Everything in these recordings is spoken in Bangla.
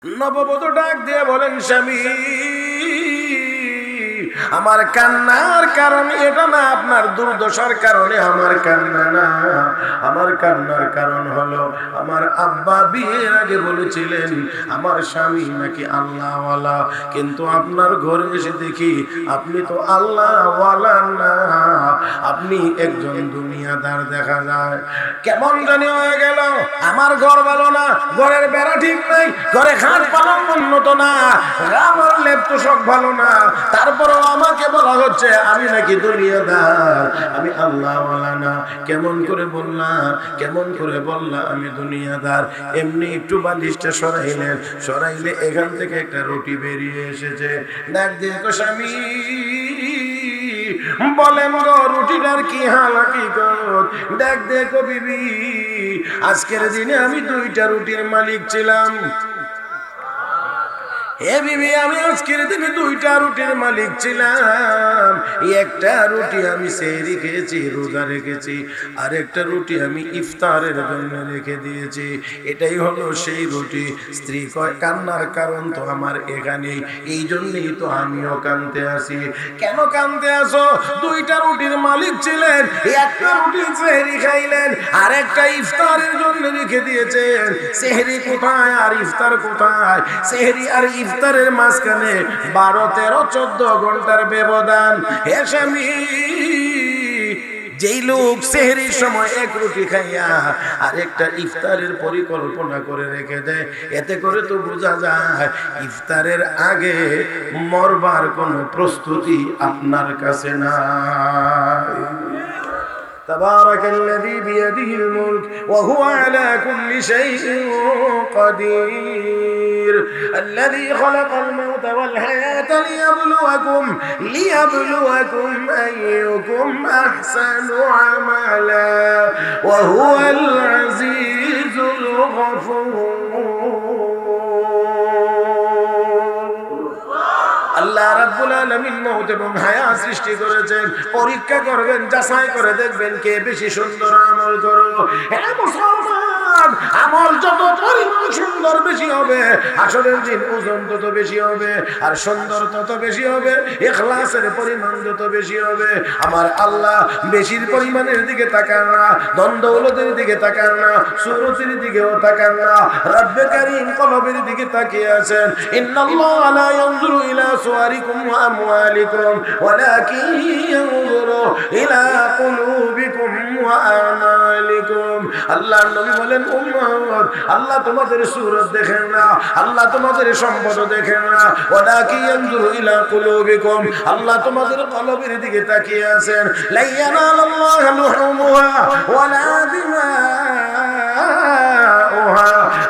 নববধূ ডাক দিয়ে বলেন, স্বামী, আমার কান্নার কারণ এটা না, আপনার দুর্দশার কারণে আমার কান্না না। আমার কান্নার কারণ হলো আমার আব্বা বিয়ের আগে বলেছিলেন আমার স্বামী নাকি আল্লাহওয়ালা, কিন্তু আপনার ঘরে এসে দেখি আপনি তো আল্লাহওয়ালা না, আপনি একজন দুনিয়াদার দেখা যায়। কেমন জানি হয়ে গেল, আমার ঘর ভালো না, ঘরের বেড়া ঠিক নাই, ঘরে খাট পালন উন্নত না, আমার লেপ তোষক ভালো না, তারপরেও আমাকে বলা হচ্ছে আমি নাকি দুনিয়াদার, আমি আল্লাহওয়ালা না। কেমন করে বললা আমি দুনিয়াদার? এমনি একটু বালিশটা সরাইলে এখান থেকে একটা রুটি বেরিয়ে এসেছে। দেখ দেখো স্বামী, বলেন গো রুটিটার কি হাল হাকিকত? দেখ দেখো বিবি, আজকের দিনে আমি 2টা রুটির মালিক ছিলাম। হে বিবি, আমি আজকের দিনে 2টা রুটির মালিক ছিলাম। একটা রুটি আমি সেহরি খেয়েছি, রোজা রেখেছি, আর একটা রুটি আমি ইফতারের জন্য রেখে দিয়েছি। এটাই হলো সেই রুটি। স্ত্রী কয়, কান্নার কারণ তো আমার এখানেই, এই জন্যই তো আমিও কাঁদতে আসি। কেন কাঁদতে আসো? 2টা রুটির মালিক ছিলেন, একটা রুটি সেহরি খাইলেন, আর একটা ইফতারের জন্য রেখে দিয়েছেন। সেহরি কোথায় আর ইফতার কোথায়? সেহরি আর ইফতারের মাঝখানে 12, 13, 14 ঘন্টার ব্যবধান। হে স্বামী, যেই লোক সেহরির সময় এক রুটি খাইয়া আর একটা ইফতারের পরিকল্পনা করে রেখে দেয়, এতে করে তো বোঝা যায় ইফতারের আগে মরবার কোনো প্রস্তুতি আপনার কাছে নাই। تبارك الذي بيده الملك وهو على كل شيء قدير الذي خلق الموت والحياة ليبلوكم أيكم أحسن عملا وهو العزيز الغفور। আল্লাহ রাব্বুল আলামিন মওত এবং হায়াত সৃষ্টি করেছেন, পরীক্ষা করবেন, যাচাই করে দেখবেন কে বেশি সুন্দর আমল করো। হে মুসলমান, আমল যত পরিমাণ সুন্দর বেশি হবে, হাসরের দিন ওজন তত বেশি হবে, আর সুন্দর তত বেশি হবে, ইখলাসের পরিমাণ যত বেশি হবে। আমার আল্লাহ বেশির পরিমাণের দিকে তাকান না, ধন দৌলতের দিকে তাকান না, সুরতির দিকেও তাকান না, রব্বে কারীম কলবের দিকে তাকিয়ে আছেন। ইন্নাল্লাহা লা ইয়ানজুরু ইলা সুওয়ারিকুম ওয়া আমওয়ালিকুম ওয়ালাকিন ইয়ানজুরু ইলা কুলুবিকুম ওয়া আমালিকুম। আল্লাহর নবী বলেন, উম্মত, আল্লাহ তোমাদের সূরত দেখেন না, আল্লাহ তোমাদের সম্পদ দেখেন না, ওয়ালাকিন ইয়ানজুরু ইলা কুলুবিকুম, আল্লাহ তোমাদের কলবের দিকে তাকিয়ে আছেন। লা ইয়ানালাল্লাহু লুহুমুহা ওয়ালা দিমাউহা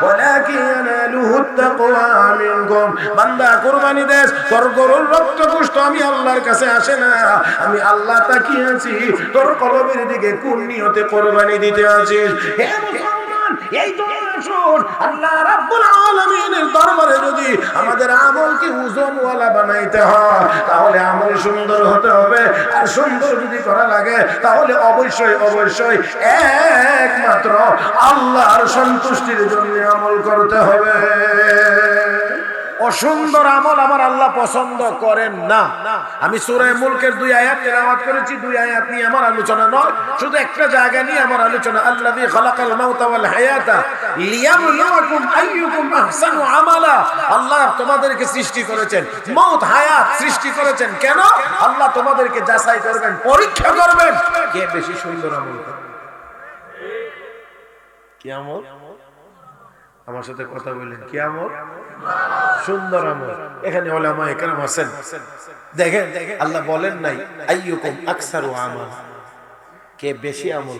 ওয়ালাকিন ইয়ানালুহু তাকওয়া মিনকুম। বান্দা কুরবানি দেস, তোর গরুর রক্ত গোশত আমি আল্লাহর কাছে আসে না, আমি আল্লাহ তাকিয়ে আছি তোর কলবের দিকে, কোন নিয়তে কুরবানি দিতে আছিস। হে মুসলমান, এই তো আসুন আল্লাহ রাব্বুল আলামিনের দরবারে যদি আমাদের আমলকে ওজনওয়ালা বানাইতে হয়, তাহলে আমল সুন্দর হতে হবে, আর সুন্দর যদি করা লাগে তাহলে অবশ্যই একমাত্র আল্লাহর সন্তুষ্টির জন্য আমল করতে হবে। অসুন্দর আমল আমার আল্লাহ পছন্দ করেন না। আমি সূরা মুলকের 2 আয়াত তেলাওয়াত করেছি, 2 আয়াত নিয়ে আমার আলোচনা নয়, শুধু একটা জায়গা নিয়ে আমার আলোচনা। আল্লাযী খালাকাল মাউতা ওয়াল হায়াতা লিয়াবলুয়াকুম আইয়ুকুম আহসানু আমালা। আল্লাহ তোমাদেরকে সৃষ্টি করেছেন, মওত হায়াত সৃষ্টি করেছেন কেন? আল্লাহ তোমাদেরকে যাচাই করবেন, পরীক্ষা করবেন কে বেশি সুন্দর আমল করে। কি আমল? আমার সাথে কথা বললেন, কি আমল? সুন্দর আমল। এখানে উলামায়ে কেরাম আছেন, দেখেন আল্লাহ বলেন নাই আইয়ুকুম আকসারু আমাল, কে বেশি আমল,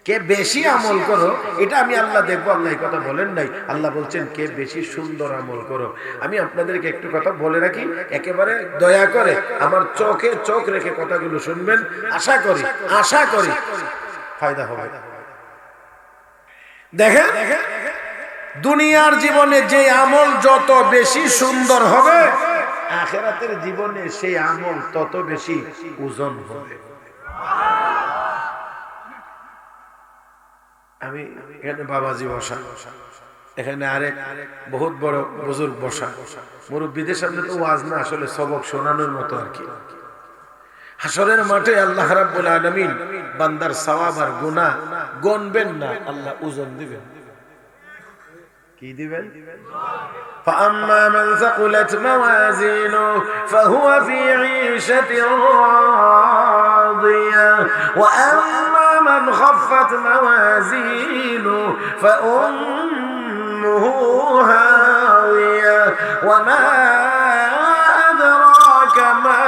কে বেশি আমল করো এটা আমি আল্লাহ দেখবো, আল্লাহ এই কথা বলেন নাই। আল্লাহ বলছেন কে বেশি সুন্দর আমল করো। আমি আপনাদেরকে একটু কথা বলে রাখি, একেবারে দয়া করে আমার চোখে চোখ রেখে কথাগুলো শুনবেন, আশা করি ফায়দা হবে। দেখেন, দুনিয়ার জীবনে যে আমল যত বেশি সুন্দর হবে, আখিরাতের জীবনে সেই আমল তত বেশি ওজন হবে। আমি এখানে বাবাজি বসা, এখানে আরেক বহুত বড় বুজুর্গ বসা, মুরব্বীদের সামনে তো ওয়াজ না, আসলে সবক শোনানোর মতো আর কি। হাসরের মাঠে আল্লাহ রাব্বুল আলামিন বান্দার সওয়াব আর গুনাহ গণবেন না, আল্লাহ ওজন দিবেন। কি দিবেন? فأما من ثقلت موازينه فهو في عيشة راضية وأما من خفت موازينه فأمه هاوية وما أدراك ما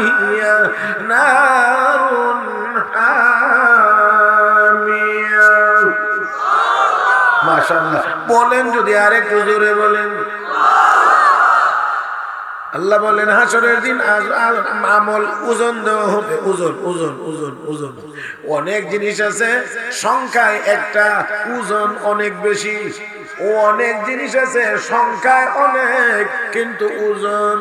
هي نار حامية মাশাআল্লাহ বলেন যদি আরেকটু জোরে বলেন। আল্লাহ বলেন হাসরের দিন আমল ওজন দেওয়া হবে, ওজন ওজন ওজন ওজন। অনেক জিনিস আছে সংখ্যায় একটা, ওজন অনেক বেশি। ও অনেক জিনিস আছে সংখ্যায় অনেক কিন্তু ওজন।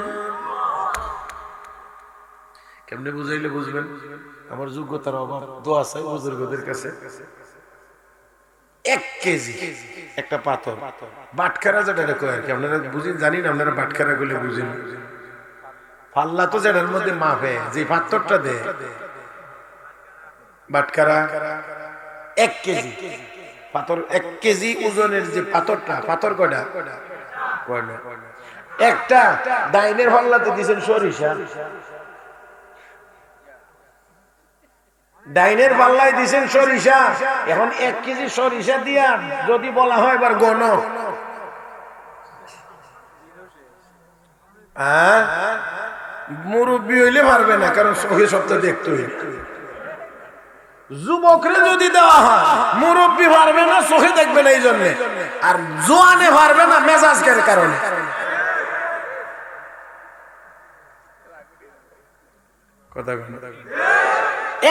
কেমনে বুঝাইলে বুঝবেন? আমার যোগ্যতার অভাব, দোয়া চাই বুজুর্গদের কাছে। 1 কেজি একটা পাথর, বাটখারা যেটা কয় আর কি, আপনারা বুঝেন জানি না, আপনারা বাটখারা গুলো বুঝেন। পাল্লা তো যেটার মধ্যে মাপে, যে পাথরটা দেয় বাটখারা, 1 কেজি পাথর, 1 কেজি ওজনের যে পাথরটা, পাথর কয়টা? একটা। ডাইনের পাল্লাতে দিয়েছেন সরিষা, ডাইনের পাল্লায় দিছেন সরিষা। এখন 1 কেজি সরিষা দিয়া যদি বলা হয় এবার গণ, মুরব্বী হইলে পারবে না, কারণ চোখে সপ্তাহ দেখতে হইবে। যুবকরে যদি দেওয়া হয় মুরব্বী পারবে না, চোখে দেখবে না এই জন্য, আর জোয়ানে পারবে না মেজাজের কারণে। কথা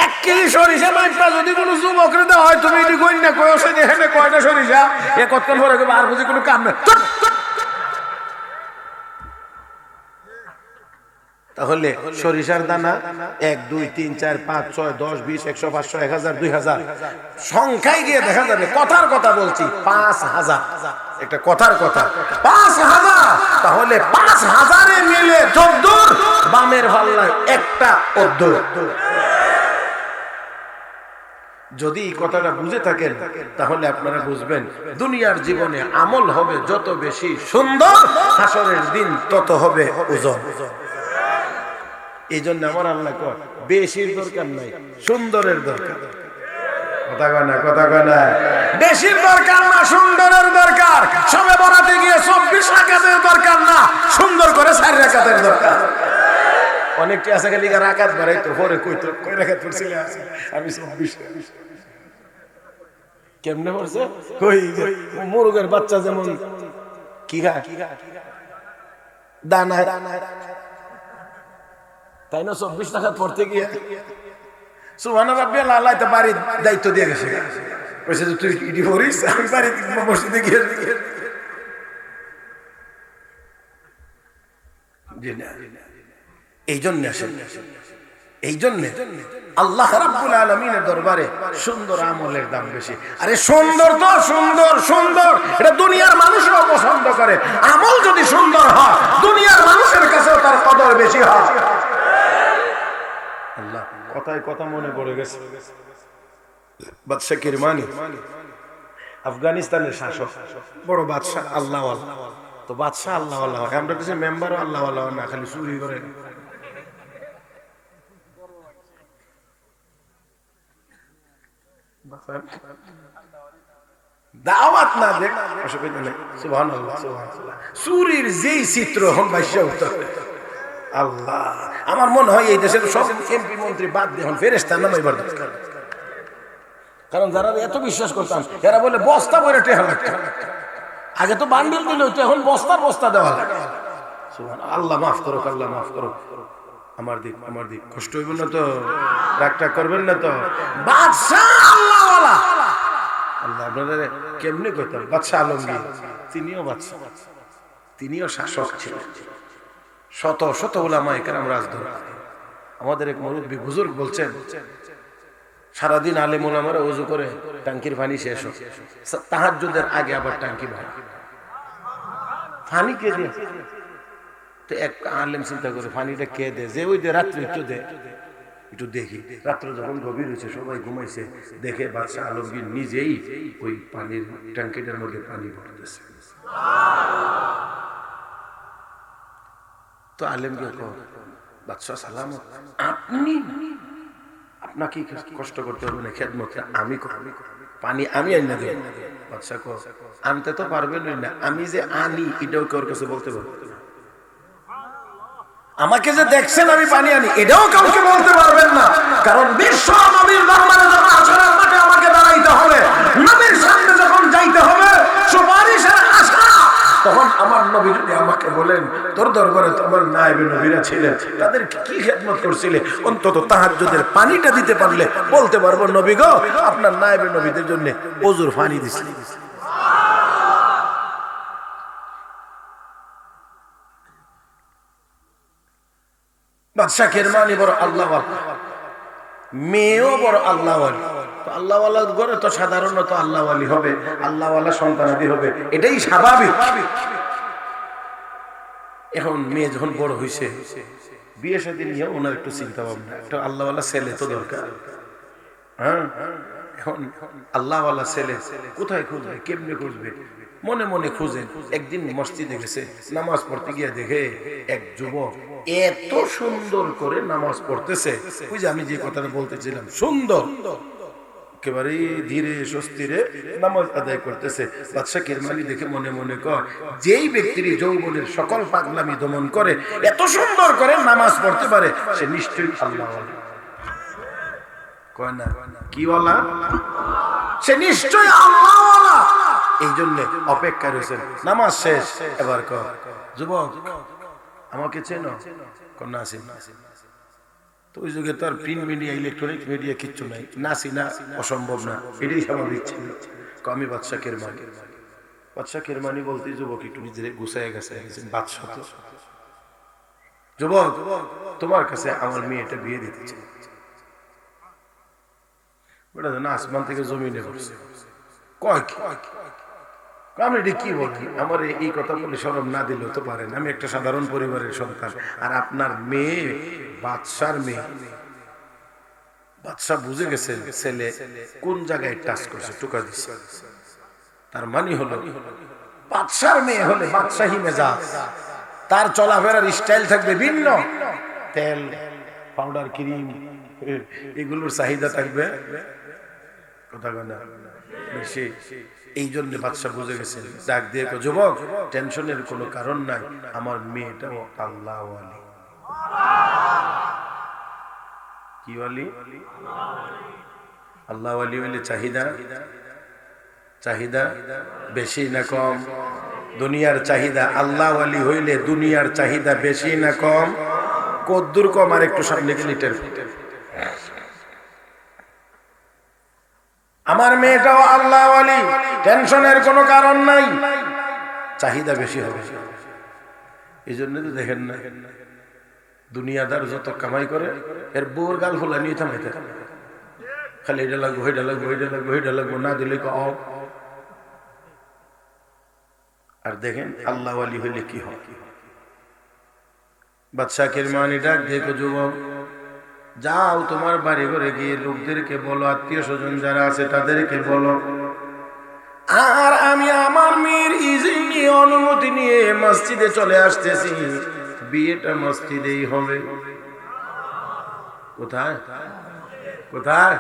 1 কেজি সরিষা মাইপা যদি কোনো যুবকরে দেওয়া হয়, তুমি এটি কই না কয় এখানে কয়টা সরিষা, এ কতক্ষণ পরে আর বুঝি কোনো কাম না। তাহলে সরিষার দানা 1 2 3 4 5 6 10 20 100 500 1000 2000 সংখ্যায় গিয়ে দেখা যাবে। কথার কথা বলছি, 5000, একটা কথার কথা 5000। তাহলে 5000-এ মিলে 14, বামের পাল্লায় একটা 14। যদি এই কথাটা বুঝে থাকেন তাহলে আপনারা বুঝবেন দুনিয়ার জীবনে আমল হবে যত বেশি সুন্দর, হাসরের দিন তত হবে ওজন। এই জন্য আমার আল্লাহ কয় বেশির দরকার নাই, সুন্দরের দরকার। কথা কয় না, কথা কয় না, বেশির দরকার না, সুন্দরের দরকার। সবে বরাতে গিয়ে 24 রাকাতের দরকার না, সুন্দর করে 4 রাকাতের দরকার। অনেকটি আছে খালি রাকাত বাড়াইতো, পরে কইতো কয় রাকাত পড়ছিলে আমি 24। কেমনে পড়ছে? কই মুরগের বাচ্চা যেমন কি খায়, দানা, তাই না? 24 রাকাত পড়তে গিয়ে সুবহান রাব্বিয়াল আলা তে বাড়ি দায়িত্ব দিয়ে গেছে, কইছে যে তুই ইডি পড়িস, আমি বাড়ি মসজিদে গিয়ে এই জন্য আসেন, এই জন্য আল্লাহ রাব্বুল আলামিনের দরবারে সুন্দর আমলের দাম বেশি। আরে সুন্দর তো সুন্দর, সুন্দর এটা দুনিয়ার মানুষও পছন্দ করে। আমল যদি সুন্দর হয় দুনিয়ার মানুষের কাছেও তার কদর বেশি হয়। আল্লাহ কথায় কথা মনে পড়ে গেছে, বাদশা কিরমানি আফগানিস্তানের শাসক, বড় বাদশা, আল্লাহ আল্লাহ। তো বাদশা আল্লাহ আল্লাহ, আমরা কিছু মেম্বারও আল্লাহ আল্লাহ না, খালি চুরি করে। দাওয়াত না দেখ অসুবিধা নেই। সুবহানাল্লাহ, সুবহানাল্লাহ। চুরির যেই চিত্র হন বাইশা উঠতে, আল্লাহ আমার মনে হয় এই দেশের সব এমপি মন্ত্রী বাদ দিয়ে এখন ফেরেশতা নামাইবার দরকার। কারণ যারা এত বিশ্বাস করতাম এরা বলে বস্তা ভরে টেহা লাগতো, আগে তো বান্ডিল দিল, এখন বস্তার বস্তা দেওয়া লাগে। সুবহানাল্লাহ, আল্লাহ মাফ করো, আল্লাহ মাফ করো। আমার দিক, আমার দিক, কষ্ট হইব না তো, রাগটা করবেন না তো। বাদশা আল্লাহ ওয়ালা, আল্লাহ আপনাদের কেমনে কইতাম, বাদশা আলমগীর তিনিও বাদশা, তিনিও শাসক ছিলেন। শত শত উলামায়ে কেরাম রাজধর। আমাদের এক মুরব্বী বুজুর্গ বলছেন সারাদিন আলেম উলামারা ওযু করে টাঙ্কির পানি শেষ হয়, তাহাজ্জুদের আগে আবার টাঙ্কি ভরে। পানি কে দে? তো এক আলেম চিন্তা করে পানিটা কে দে? যে ওই যে রাত্রে একটু দে, একটু দেখি। রাত্র যখন গভীর হয়েছে, সবাই ঘুমাইছে, দেখে বাদশা আলমগীর নিজেই ওই পানির ট্যাঙ্কিটার মধ্যে পানি ভরতেছে। তো আলেমকে বাদশা সালামত, আপনি, আপনাকে কষ্ট করতে হবে না, খেদমত আমি করবো, পানি আমি আনি না দেব। বাদশা কো আনতে তো পারবেন না, আমি যে আনি এটাও কারোর কাছে বলতে পারবো না। আমাকে যে দেখছেন আমি পানি আনি এটাও কাউকে বলতে পারবেন না, কারণ বিশ্ব নবীর দরবারে যখন আসরের মাঠে আমাকে দাঁড়াইতে হবে, নবীর সামনে যখন যাইতে হবে, সুপারিশের আশা, তখন আমার নবী যদি আমাকে বলেন তোর দরবারে তো আমার নায়েবে নবীরা ছিলেন, তাদের কি খেদমত করছিলে, অন্তত তাহাজ্জুদের পানিটা দিতে পারলে বলতে পারবো নবী গো আপনার নায়েবে নবীদের জন্য ওযুর পানি দিছিলেন। বাদশা কিরমানি বড় আল্লাহওয়ালা, মেয়েও বড় আল্লাহওয়ালি। আল্লাহওয়ালা ঘরে তো সাধারণত আল্লাহওয়ালি হবে, আল্লাহওয়ালা সন্তানাদি হবে, এটাই স্বাভাবিক। এখন মেয়ে যখন বড় হয়েছে, বিয়ে শাদী নিয়ে ওনার একটু চিন্তা ভাবনা, একটা আল্লাহওয়ালা ছেলে তো দরকার। হ্যাঁ, এখন আল্লাহওয়ালা ছেলে কোথায় খুঁজবে, কেমনে খুঁজবে? মনে মনে খুঁজে একদিন মসজিদে গেছে, নামাজ পড়তে গিয়ে দেখে এক যুবক এত সুন্দর করে নামাজ পড়তেছে, ওই যে আমি যে কথাটা বলতেছিলাম, সুন্দর একেবারে ধীরে সুস্থিরে নামাজ আদায় করতেছে। বাদশা কিরমানি দেখে মনে মনে কয়, যেই ব্যক্তির যৌবনের সকল পাগলামি দমন করে, এত সুন্দর করে নামাজ পড়তে পারে, সে নিশ্চয়ই আল্লাহওয়ালা। কয় না কি ওয়ালা? সে নিশ্চয়ই আল্লাহওয়ালা। এই জন্য অপেক্ষা রয়েছেন। নামাজ শেষ, এবার কয় যুবক আমাকে চেনো? কন্যা আছি। তো ওই যুগে তো আর প্রিন্ট মিডিয়া, ইলেকট্রনিক মিডিয়া কিচ্ছু নাই, নাসি না অসম্ভব না, এটাই স্বাভাবিক ছিল। আমি বাদশা কিরমানি। বাদশা কিরমানি বলতে যুবক একটু নিজের গুছায় গেছে, বাদশা তো যুবক তোমার কাছে আমার মেয়েটা বিয়ে দিতে চাই। ওটা না আসমান থেকে জমিনে পড়ছে। কয় আপনি কি বলেন? আমার এই কথা বলে শরম না দিলেও তো পারেন, আমি একটা সাধারণ পরিবারের সন্তান, আর আপনার মেয়ে বাদশার মেয়ে। বাদশা বুঝে গেছেন ছেলে কোন জায়গায় টাচ করছে, টোকা দিচ্ছে। তার মানে হলো বাদশার মেয়ে হলে বাদশাহী মেজাজ, তার চলাফেরার স্টাইল থাকবে ভিন্ন, তেল পাউডার ক্রিম এগুলোর চাহিদা থাকবে কথা না বেশি। এই জন্য বাদশা বুঝে গেছেন, ডাক দিয়ে যুবক টেনশনের কোনো কারণ নাই, আমার মেয়েটাও আল্লাহওয়ালি। কি ওয়ালি? আল্লাহওয়ালি হইলে চাহিদা বেশি না কম? দুনিয়ার চাহিদা আল্লাহওয়ালি হইলে দুনিয়ার চাহিদা বেশি না কম? কদ্দুর কম? আর একটু সামনে গেলে আমার মেয়েটাও আল্লাহওয়ালি, টেনশনের কোনো কারণ নাই, চাহিদা বেশি হবে। এই জন্য তো দেখেন না দুনিয়াদার যত কামাই করে, এর বউর গাল ফোলা নিয়ে থামাইতে খালি এটা লাগবো, এটা লাগবো, এটা লাগবো, এটা লাগবো, না দিলে আর দেখেন আল্লাহওয়ালি হইলে কি হয়। বাদশা কিরমানি ডাক দেখো যুবক, যাও তোমার বাড়ি ঘরে গিয়ে লোকদেরকে বলো, আত্মীয় স্বজন যারা আছে তাদেরকে বলো, আর আমি আমার মেয়ের ইজিন নিয়ে, অনুমতি নিয়ে মসজিদে চলে আসতেছি, বিয়েটা মসজিদেই হবে। কোথায় কোথায়?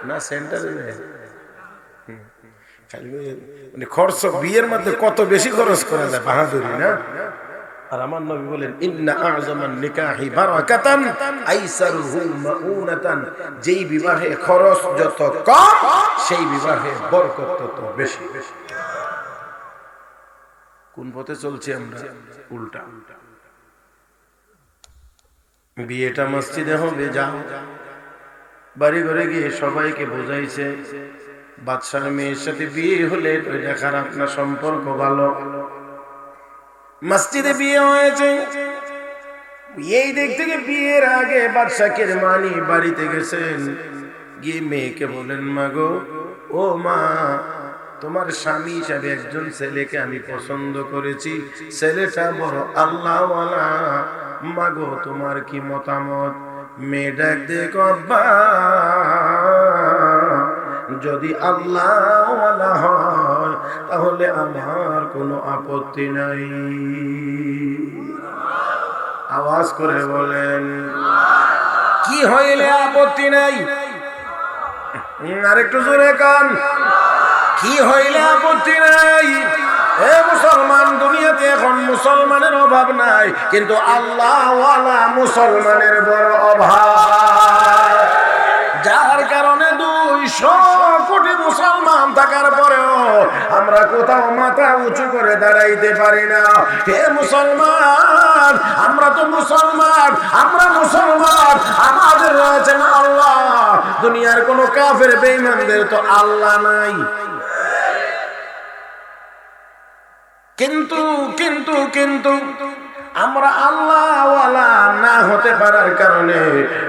না সেন্টারে, মানে খরচ বিয়ের মধ্যে কত বেশি খরচ করা যায়, বাহাদুরি না? আর আমার নবী বলেন, ইন্না আযমান নিকাহি বারাকাতান আইসারুহু মাউনাতান, যেই বিবাহে খরচ যত কম সেই বিবাহে বরকত তত বেশি। কোন পথে চলছি আমরা? উল্টা। বিয়েটা মসজিদে হবে, যাও বাড়ি ঘরে গিয়ে সবাইকে বোঝাইছে বাদশার মেয়ের সাথে বিয়ে হলে এটা খারাপ না, সম্পর্ক ভালো। মসজিদে বিয়ে হয়েছে, এই দিক থেকে বিয়ের আগে বাদশা কিরমানি বাড়িতে গেছেন, গিয়ে মেয়েকে বলেন, মা গো, ও মা তোমার স্বামী হিসাবে একজন ছেলেকে আমি পছন্দ করেছি, ছেলেটা বড় আল্লাহওয়ালা, মাগো তোমার কি মতামত? মেয়ে ডাক দেখো, আব্বা যদি আল্লাহওয়ালা হয় তাহলে আমার কোনো আপত্তি নাই। আওয়াজ করে বলেন, কি হইলে আপত্তি নাই? আরেকটু জোরে কান, কি হইলে আপত্তি নাই? এ মুসলমান, দুনিয়াতে এখন মুসলমানের অভাব নাই, কিন্তু আল্লাহওয়ালা মুসলমানের বড় অভাব। যার কারণে 200 কোটি মুসলমান থাকার পরেও আমরা কোথাও মাথা উঁচু করে দাঁড়াইতে পারি না। হে মুসলমান, আমরা তো মুসলমান, আমরা মুসলমান, আমাদের রয়েছে না আল্লাহ। দুনিয়ার কোন কাফের বেঈমানদের তো আল্লাহ নাই। কিন্তু কিন্তু কিন্তু আমরা আল্লাহওয়ালা না হতে পারার কারণে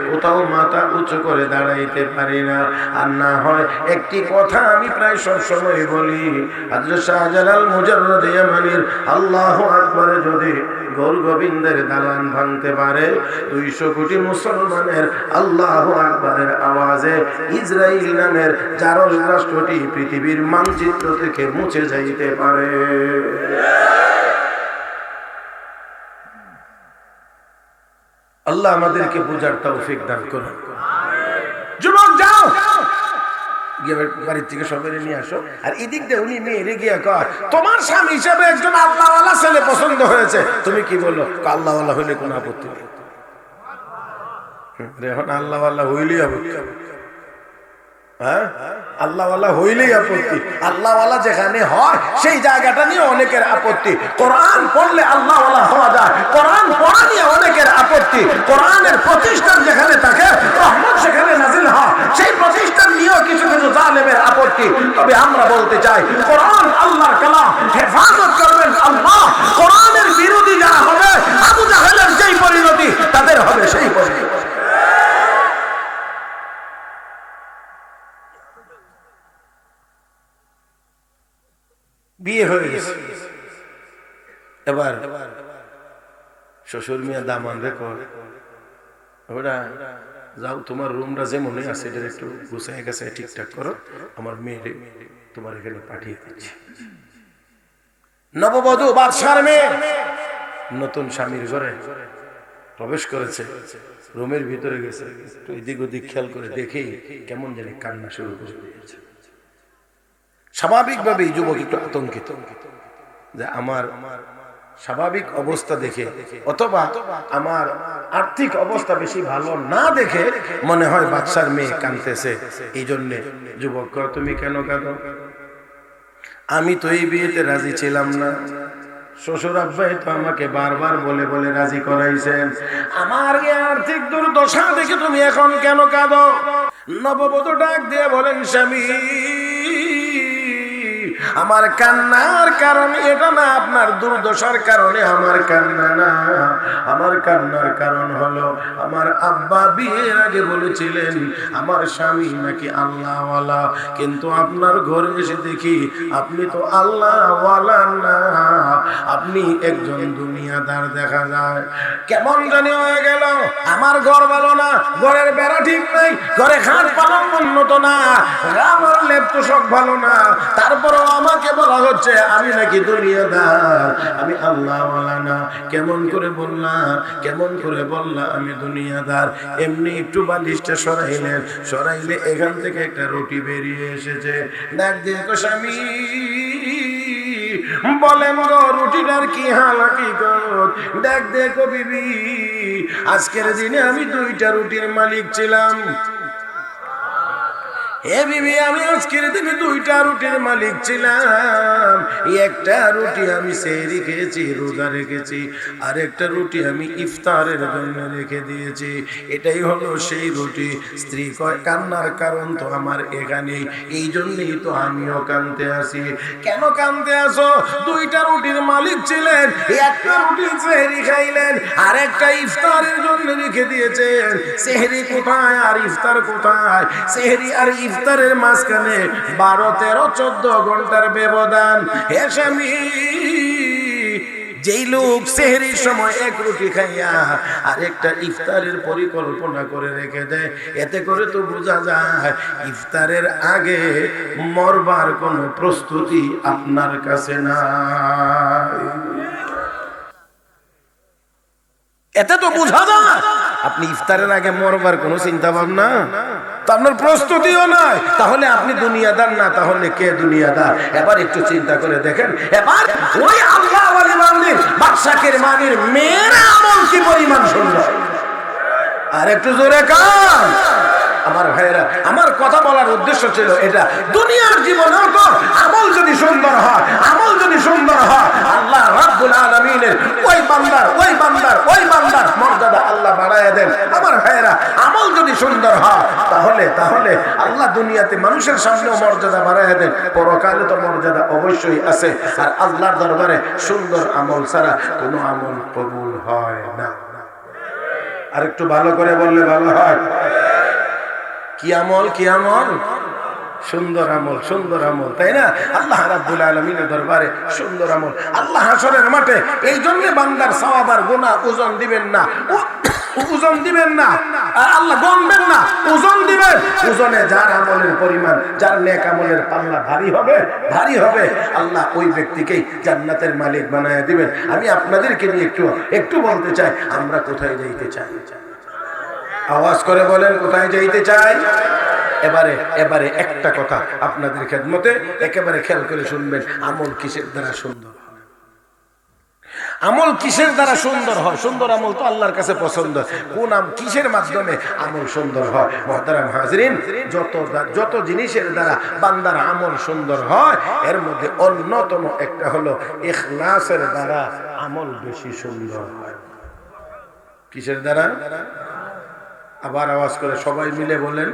কোথাও মাথা উঁচু করে দাঁড়াইতে পারি না। আর না হয় একটি কথা আমি প্রায় সব সময় বলি, হযরত শাহজালাল মুজাররদ ইয়ামানির আল্লাহু আকবারে যদি গৌর গোবিন্দের দালান ভাঙতে পারে, 200 কোটি মুসলমানের আল্লাহু আকবারের আওয়াজে ইসরাইল নামের জারজ রাষ্ট্রটি পৃথিবীর মানচিত্র থেকে মুছে যাইতে পারে। আল্লাহ আমাদেরকে বুঝার তৌফিক দান করুন। যুবক যাও, গিয়ে বাড়ির থেকে সবাই নিয়ে আসো। আর এদিক দিয়ে উনি মেয়েরে গিয়ে কয়, তোমার স্বামী হিসেবে একজন আল্লাহওয়ালা ছেলে পছন্দ হয়েছে, তুমি কি বলো? আল্লাহওয়ালা হইলে কোনো আপত্তি নেই। এখন আল্লাহওয়ালা হইলেই আপত্তি। হ্যাঁ, আল্লাহওয়ালা হইলেই আপত্তি। আল্লাহওয়ালা যেখানে হয় সেই জায়গাটা নিয়ে অনেকের আপত্তি। কোরআন পড়লে আল্লাহওয়ালা হওয়া যায়, কোরআন পড়া নিয়ে অনেকের আপত্তি। কোরআনের প্রতিষ্ঠান যেখানে থাকে, রহমত সেখানে নাজিল হয়, সেই প্রতিষ্ঠান নিয়েও কিছু কিছু জালেমের আপত্তি। তবে আমরা বলতে চাই, কোরআন আল্লাহর কালাম, হেফাজত করবেন আল্লাহ। কোরআনের বিরোধী যারা হবে, আবু জাহেলের যেই পরিণতি তাদের হবে সেই পরিণতি। বিয়ে হয়ে গেছে, এবার শ্বশুর মিয়া দামান রেখো, ওরা যাও তোমার রুমটা যে মনে আছে এটা একটু গুছাই গেছে, ঠিকঠাক করো, আমার মেয়ে তোমার এখানে পাঠিয়ে দিচ্ছি। নববধূ বাদশার মেয়ে নতুন স্বামীর ঘরে প্রবেশ করেছে, রুমের ভিতরে গেছে, একটু এদিক ওদিক খেয়াল করে দেখেই কেমন জানি কান্না শুরু করে দিয়েছে। স্বাভাবিকভাবেই যুবক একটু আতঙ্কিত যে আমার স্বাভাবিক অবস্থা দেখে অথবা আমার আর্থিক অবস্থা বেশি ভালো না দেখে মনে হয় বাদশার মেয়ে কাঁদতেছে। এই জন্যে যুবক, তুমি কেন কাঁদো? আমি তো এই বিয়েতে রাজি ছিলাম না, শ্বশুর আব্বাই তো আমাকে বারবার বলে বলে রাজি করাইছেন, আমার আর্থিক দুর্দশা দেখে তুমি এখন কেন কাঁদো? নববধূ ডাক দিয়ে বলেন, স্বামী আমার কান্নার কারণ এটা না, আপনার দুর্দশার কারণে আমার কান্না না, আমার কান্নার কারণ হলো আমার আব্বা বিয়ের আগে বলেছিলেন আমার স্বামী নাকি আল্লাহওয়ালা, কিন্তু আপনার ঘরে এসে দেখি আপনি তো আল্লাহওয়ালা না, আপনি একজন দুনিয়াদার দেখা যায়। কেমন জানি হয়ে গেল, আমার ঘর ভালো না, ঘরের বেড়া ঠিক নাই, ঘরে খাট পালন উন্নত না, আমার লেপ তোষক ভালো না, তারপরও আমাকে বলা হচ্ছে আমি নাকি দুনিয়াদার, আমি আল্লাহওয়ালা না। কেমন করে বললাম, কেমন করে বললাম আমি দুনিয়াদার? এমনি একটু বালিশটা সরাইলেন, সরাইলে এখান থেকে একটা রুটি বেরিয়ে এসেছে। ডাক দিয়ে কো, স্বামী বলেন গো রুটিটার কি হালাকিকত? ডাক দিয়ে কো, বিবি আজকের দিনে আমি 2টা রুটির মালিক ছিলাম। হে বিবি, আমি আজকের দিনে 2টা রুটির মালিক ছিলাম। একটা রুটি আমি সেহরি খেয়েছি, রোজা রেখেছি, আর একটা রুটি আমি ইফতারের জন্য রেখে দিয়েছি। এটাই হলো সেই রুটি। স্ত্রী কয়, কান্নার কারণ তো আমার এখানেই, এই জন্যই তো আমিও কাঁদতে আসি। কেন কাঁদতে আসো? 2টা রুটির মালিক ছিলেন, একটা রুটি সেহরি খাইলেন, আর একটা ইফতারের জন্য রেখে দিয়েছেন। সেহরি কোথায় আর ইফতার কোথায়? সেহরি আর ইফতারের মাঝখানে 12, 13, 14 ঘন্টার ব্যবধান। হে স্বামী, যেই লোক সেহরির সময় এক রুটি খাইয়া আরেকটা ইফতারের পরিকল্পনা করে রেখে দেয়, এতে করে তো বোঝা যায় ইফতারের আগে মরবার কোনো প্রস্তুতি আপনার কাছে নাই। এতে তো বোঝা যায় আপনি ইফতারের আগে মরবার কোনো চিন্তা ভাবনা, তো আপনার প্রস্তুতিও নাই। তাহলে আপনি দুনিয়াদার না, তাহলে কে দুনিয়াদার? এবার একটু চিন্তা করে দেখেন, এবার ওই আল্লাহ ওয়ালি বান্দির বাদশাকের মানির মেয়ের আমল কি পরিমাণ সুন্দর। আর একটু জোরে কান আমার ভাইয়েরা। আমার কথা বলার উদ্দেশ্য ছিল এটা, দুনিয়ার জীবনেও তো আমল যদি সুন্দর হয়, আমল যদি সুন্দর হয়, আল্লাহ রাব্বুল আলামিনের ওই বান্দার মর্যাদা আল্লাহ বাড়ায় দেন। আমার ভাইয়েরা, আমল যদি সুন্দর হয় তাহলে আল্লাহ দুনিয়াতে মানুষের সামনেও মর্যাদা বাড়ায় দেন, পরকালে তো মর্যাদা অবশ্যই আছে। আর আল্লাহর দরবারে সুন্দর আমল ছাড়া কোনো আমল কবুল হয় না। আর একটু ভালো করে বললে ভালো হয়। কি আমল? কি আমল? সুন্দর আমল, সুন্দর আমল, তাই না? আল্লাহ রাব্বুল আলামিনের দরবারে সুন্দর আমল। আল্লাহ হাসরের মাঠে এই জন্য বান্দার সওয়াব আর গুনাহ ওজন দিবেন না, ওজন দিবেন না, আল্লাহ গণবেন না, ওজন দিবেন। ওজনে যার আমলের পরিমাণ, যার নেক আমলের পাল্লা ভারী হবে, আল্লাহ ওই ব্যক্তিকেই জান্নাতের মালিক বানায় দিবেন। আমি আপনাদেরকে নিয়ে একটু বলতে চাই, আমরা কোথায় যাইতে চাই? আওয়াজ করে বলেন, কোথায় যাইতে চাই? এবারে একটা কথা আপনাদের খেদমতে একেবারে খেয়াল করে শুনবেন। আমল কিসের দ্বারা সুন্দর হয়? আমল কিসের দ্বারা সুন্দর হয়? সুন্দর আমল তো আল্লাহর কাছে পছন্দ। কোন কিসের মাধ্যমে আমল সুন্দর হয়? মুহতারাম হাজরিন, যত জিনিসের দ্বারা বান্দার আমল সুন্দর হয়, এর মধ্যে অন্যতম একটা হলো ইখলাসের দ্বারা আমল বেশি সুন্দর হয়। কিসের দ্বারা? আবার আওয়াজ করে সবাই মিলে বলেন,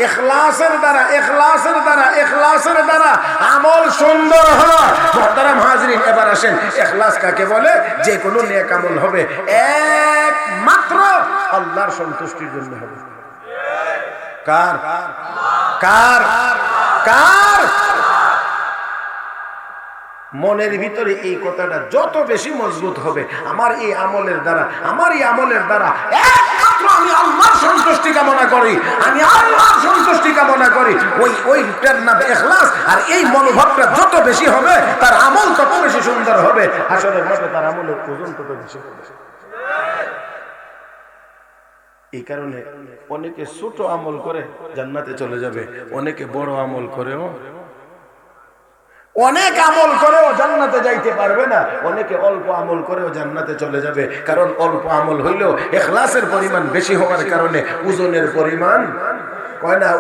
ইখলাসের দ্বারা আমল সুন্দর হয়। মুহতারাম হাজরিন, এবার আসেন, ইখলাস কাকে বলে? যে কোনো নেক আমল হবে একমাত্র আল্লাহর সন্তুষ্টির জন্য হবে। কার? কার? কার? মনের ভিতরে এই কথাটা যত বেশি মজবুত হবে, আমার এই আমলের দ্বারা একমাত্র আমি আল্লাহর সন্তুষ্টি কামনা করি, ওইটার নাম ইখলাস। আর এই মনোভাবটা যত বেশি হবে, তার আমল তত বেশি সুন্দর হবে। হাসরের মাঠে তার আমলের ওজন তত বেশি হবে। এই কারণে অনেকে ছোট আমল করে জান্নাতে চলে যাবে, অনেকে বড় আমল করেও জান্নাতে যাইতে পারবে না, অনেকে অল্প আমল করেও জান্নাতে চলে যাবে। কারণ অল্প আমল হইলেও ইখলাসের পরিমাণ বেশি হওয়ার কারণে ওজনের পরিমাণ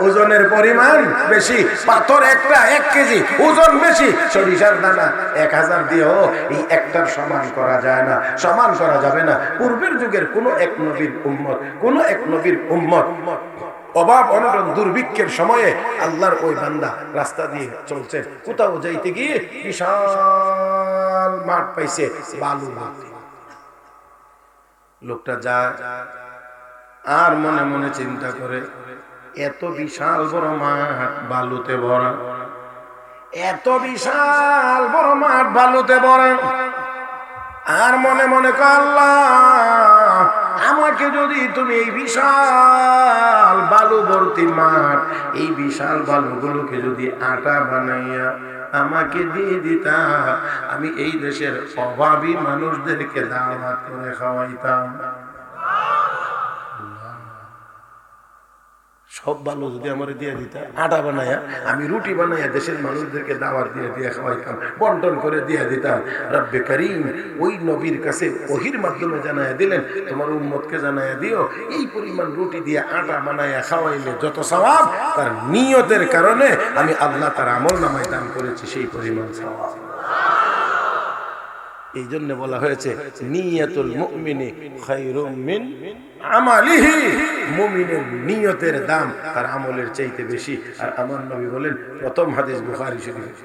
ওজনের পরিমাণ বেশি। পাথর একটা 1 কেজি, ওজন বেশি। সরিষার দানা 1000 দিয়েও এই একটার সমান করা যায় না, সমান করা যাবে না। পূর্বের যুগের কোন এক নবীর উম্মত অভাব অনটন দুর্ভিক্ষের সময়ে আল্লাহর ওই বান্দা রাস্তা দিয়ে চলছে, কোথাও যাইতে গিয়ে বিশাল মাঠ পাইছে, বালু ভর্তি। লোকটা যায় আর মনে মনে চিন্তা করে, এত বিশাল বড় মাঠ বালুতে ভরা, এত বিশাল বড় মাঠ বালুতে ভরা। আর মনে মনে কয়, আল্লাহ, আমাকে যদি তুমি এই বিশাল বালু ভর্তি মাঠ, এই বিশাল বালুগুলোকে যদি আটা বানাইয়া আমাকে দিয়ে দিতা, আমি এই দেশের অভাবী মানুষদেরকে দাওয়াত করে খাওয়াইতাম। সব বালু যদি আমার দিয়ে দিতা, আটা বানাইয়া আমি রুটি বানাইয়া দেশের মানুষদেরকে দাওয়াত দিয়ে খাওয়াইতাম, বন্টন করে দিয়ে দিতাম। রব্বে করিম ওই নবীর কাছে ওহির মাধ্যমে জানাইয়া দিলেন, তোমার উম্মতকে জানাইয়া দিও, এই পরিমাণ রুটি দিয়ে আটা বানাইয়া খাওয়াইলে যত সওয়াব, তার নিয়তের কারণে আমি আল্লাহ তার আমল নামায় দান করেছি সেই পরিমাণ সওয়াব। এই জন্য বলা হয়েছে, নিয়াতুল মুমিনি খায়রুম মিন আমালিহি, মুমিনের নিয়তের দাম তার আমলের চাইতে বেশি। আর আমার নবী বলেন, প্রথম হাদিস বুখারী শরীফ,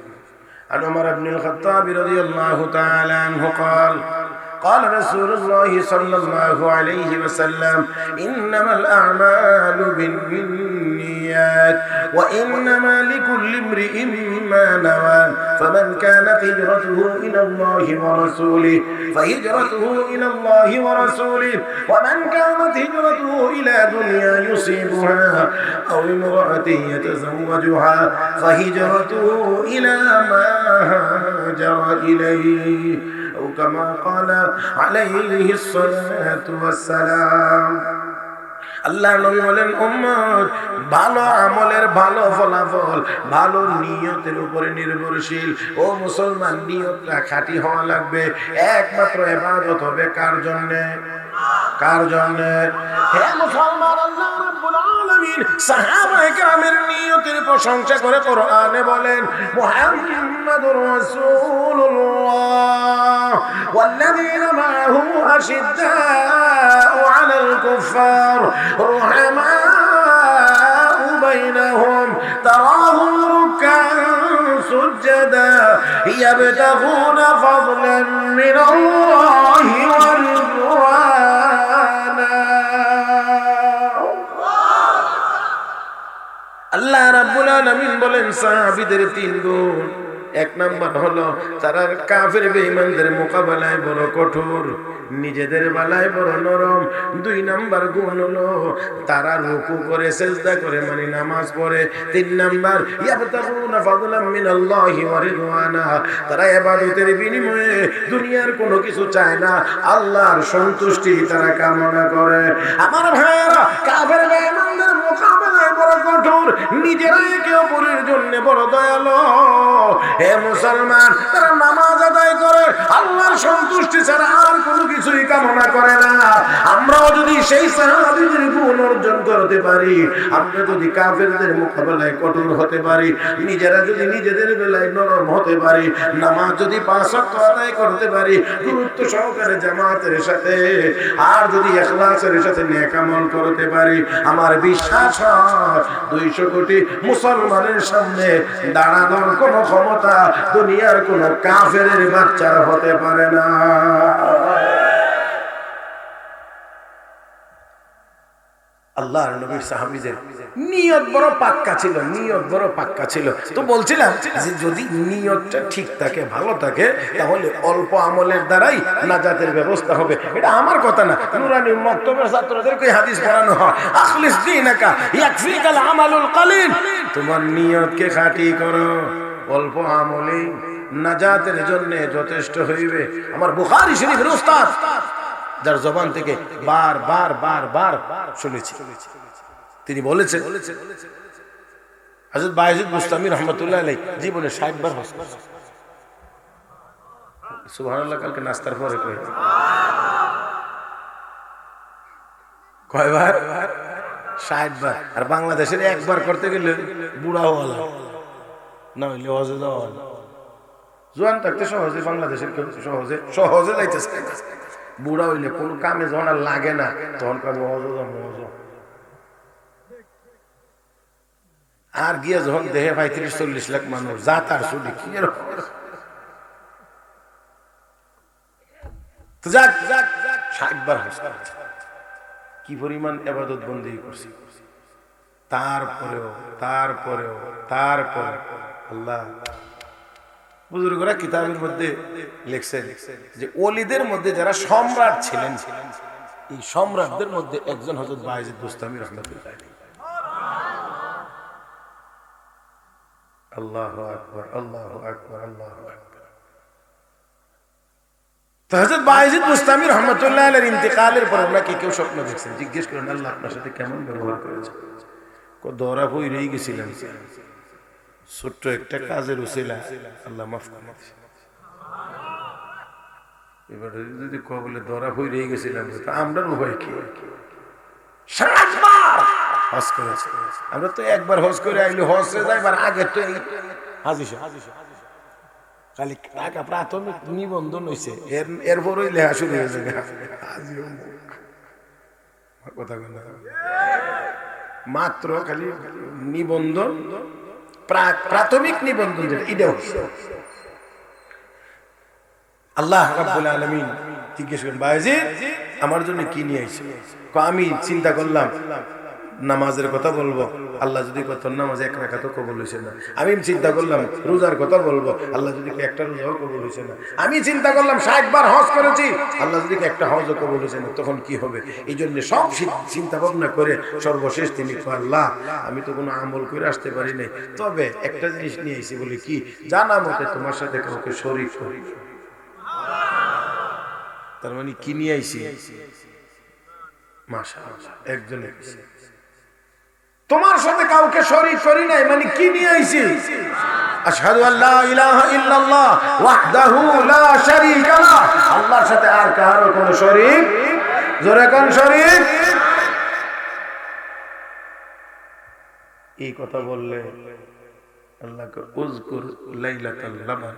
আন উমর ইবনে আল-খাত্তাব রাদিয়াল্লাহু তাআলা আনহু قال قال رسول الله صلى الله عليه وسلم إنما الأعمال بالنيات وإنما لكل امرئ ما نوى فمن كانت هجرته إلى الله ورسوله فهجرته إلى الله ورسوله ومن كانت هجرته إلى دنيا يصيبها أو امرأة يتزوجها فهجرته إلى ما هاجر إليه أو كما قال عليه الصلاة والسلام আল্লাহ নবী বলেন উম্মত ভালো আমলের ভালো ফলাফল ভালো নিয়তের উপরে নির্ভরশীল। ও মুসলমান, নিয়তটা খাঁটি হওয়া লাগবে। একমাত্র ইবাদত হবে কার জন্য? কার জন্য? হে মুসলমান, আল্লাহ রাব্বুল আলামিন সাহাবায়ে কেরামের নিয়তের প্রশংসা করে কোরআনে বলেন মুহাম্মাদুর রাসূলুল্লাহ ওয়াল্লাযীনা মাআহু আশিদ্দাউ আলাল কুফফার রুহামাউ বাইনাহুম তারাহুম রুকআন সুজদা ইয়াবতাগুনা ফাদলান মিনাল্লাহি ওয়া রিদওয়ানা। আল্লাহ রাব্বুল আলামিন বলেন সাহাবীদের তিন গুণ। এক নাম্বার হলো তারা কাফের বেঈমানদের মোকাবেলায় বড় কঠোর, নিজেদের বেলায় বড় নরম। দুই নাম্বার গুণ হলো তারা রুকু করে সিজদা করে মানে নামাজ পড়ে। তিন নাম্বার ইয়াবতাগুনা ফাদলাম মিনাল্লাহি ওয়া রিদওয়ানা, তারা ইবাদতের বিনিময়ে দুনিয়ার কোনো কিছু চায় না, আল্লাহর সন্তুষ্টি তারা কামনা করে। আমার ভাইয়েরা, কাফের বেঈমানদের মোকাবেলায় বড় কঠোর, নিজেরা একে অপরের জন্য বড় দয়ালু। হে মুসলমান, তারা নামাজ আদায় করে আল্লাহর সন্তুষ্টি ছাড়া আর কোনো কিছুই কামনা করে না। আমরাও যদি সেই সাহাবীদের গুণ অর্জন করতে পারি, আমরা যদি কাফেরদের মোকাবেলায় কঠোর হতে পারি, নিজেরা যদি নিজেদের বেলায় নরম হতে পারি, নামাজ যদি 5 ওয়াক্ত আদায় করতে পারি গুরুত্ব সহকারে জামাতের সাথে, আর যদি ইখলাসের সাথে নেক আমল করতে পারি, আমার বিশ্বাস হয় 200 কোটি মুসলমানের সামনে দাঁড়ানোর কোনো ক্ষমতা দুনিয়ার কোন কাফেরের বাচ্চার হতে পারে না। আল্লাহর নবীর সাহাবীদের নিয়ত বড় পাক্কা ছিল, নিয়ত বড় পাক্কা ছিল। তো বলছিলাম যে যদি নিয়তটা ঠিক থাকে, ভালো থাকে, তাহলে অল্প আমলের দ্বারাই নাজাতের ব্যবস্থা হবে। এটা আমার কথা না, নুরানি মক্তবের ছাত্রদেরকে হাদিস পড়ানো হয়, আখলিস দীনাকা ইয়াকফিকাল আমালুল কালিল। তোমার নিয়তকে খাঁটি করো, অল্প আমলেই নাজাতের জন্য যথেষ্ট হইবে। আমার বুখারী শরীফের উস্তাদ, যার জবান থেকে বার বার বার বার শুনেছি, তিনি বলেছেন হযরত বায়েজিদ বুস্তামি রাহমাতুল্লাহ আলাইহি জীবনে 60 বার হজ করেছেন। সুবহানাল্লাহ। কালকে নাস্তার পরে কয়বার? 60 বার। আর বাংলাদেশের একবার করতে গেলে বুড়া হওয়া লাগে, না হইলে হজে যাওয়া হয় না। জোয়ান থাকতে সহজে বাংলাদেশের কেউ সহজে সহজে যাইতেছে, বুড়া হইলে কোনো কামে যখন আর লাগে না তখন কামে হজ আর গিয়ে যখন দেহে 35-40 লাখ মানুষ যা তার শুনি কি তো যাক 60 বার হজ কি পরিমাণ ইবাদত বন্দি করছি। তারপরেও আল্লাহ বুজুর্গরা কিতাবের মধ্যে লিখছেন যে ওলিদের মধ্যে যারা সম্রাট ছিলেন, এই সম্রাটদের মধ্যে একজন হযরত বায়েজিদ বুস্তামি রাহমাতুল্লাহ আলাইহি। আল্লাহু আকবার, আল্লাহু আকবার, আল্লাহু আকবার। তো হযরত বায়েজিদ বুস্তামি রাহমাতুল্লাহ আলাইহির ইন্তেকালের পর আমরা কি কেউ স্বপ্ন দেখছেন? জিজ্ঞেস করেন আল্লাহ আপনার সাথে কেমন ব্যবহার করেছে? দৌড়া বই রয়ে গেছিলাম, ছোট্ট একটা কাজের উসিলা আল্লাহ মাফ করে। এবার যদি বলে ধরা হয়ে রয়ে গেছিলাম, আমরা উভয় কি হজ করেছে? আমরা তো একবার হজ করে আইলে হজে যাইবার আগে তো খালি টাকা প্রাথমিক নিবন্ধন হয়েছে, এরপরই লেখা শুরু হয়েছে কথা মাত্র খালি নিবন্ধন, প্রাথমিক নিবন্ধন যেটা, এটা আল্লাহ রাব্বুল আলামিন জিজ্ঞেস করেন ভাইজি আমার জন্য কি নিয়ে আইছো? আমি চিন্তা করলাম নামাজের কথা বলবো, আল্লাহ যদি কত নামাজ এক রাকাতও কবুল হইছে না। আমি চিন্তা করলাম রোজার কথা বলবো, আল্লাহ যদি একটা রোজাও কবুল হইছে না। আমি চিন্তা করলাম 60 বার হজ করেছি, আল্লাহ যদি একটা হজও কবুল হইছে না, তখন কি হবে? এই জন্য সব চিন্তা ভাবনা করে সর্বশেষ তিনি আল্লাহ আমি তো কোনো আমল করে আসতে পারি নাই, তবে একটা জিনিস নিয়ে আইছি, বলে কি জানা মতে তোমার সাথে কাউকে শরীক করি। তার মানে কি নিয়ে আইছি? মাশাআল্লাহ, একজনে তোমার সাথে কাউকে শরীক করি নাই, মানে কি নিয়ে আইছি? আশহাদু আল্লা ইলাহা ইল্লাল্লাহ ওয়াহদাহু লা শারীকা লাহ, আল্লাহর সাথে আর কারো কোনো শরীক, জোরে কোন শরীক। এই কথা বললে আল্লাহকে উযকুর লাইলাতাল লাবান,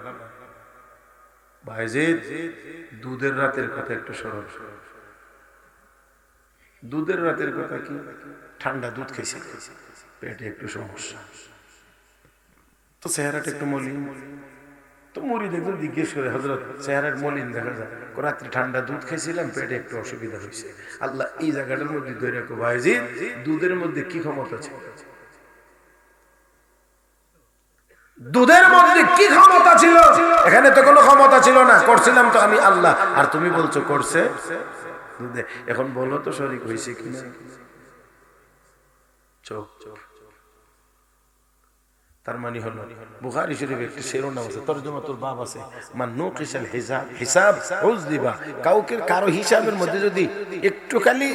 ভাইজিদ দুধের রাতের কথা একটু স্মরণ। দুধের রাতের কথা কি? ঠান্ডা দুধ খেয়েছি, পেটে একটু সমস্যা, তো চেহারাটা একটু মলিন। তো মুরিদ একজন জিজ্ঞেস করে হযরত চেহারার মলিন দেখা যায়, রাত্রে ঠান্ডা দুধ খেয়েছিলাম, পেটে একটু অসুবিধা হয়েছে। আল্লাহ এই জায়গাটার মধ্যে ধরে রাখো ভাইজিদ দুধের মধ্যে কি ক্ষমতা ছিল? দুধের মধ্যে কি ক্ষমতা ছিল? এখানে তো কোনো ক্ষমতা ছিল না, করছিলাম তো আমি আল্লাহ, আর তুমি বলছো করছে দুধে। এখন বলো তো শরীক হয়েছে কিনা? চোখ। তার মানে হলো বুখারী শরীফে একটা শিরোনাম আছে, তরজমাতুল বাব আছে, মান নুকিশাল হিসাব উযদিবা, কাউকে কারো হিসাবের মধ্যে যদি একটু খালি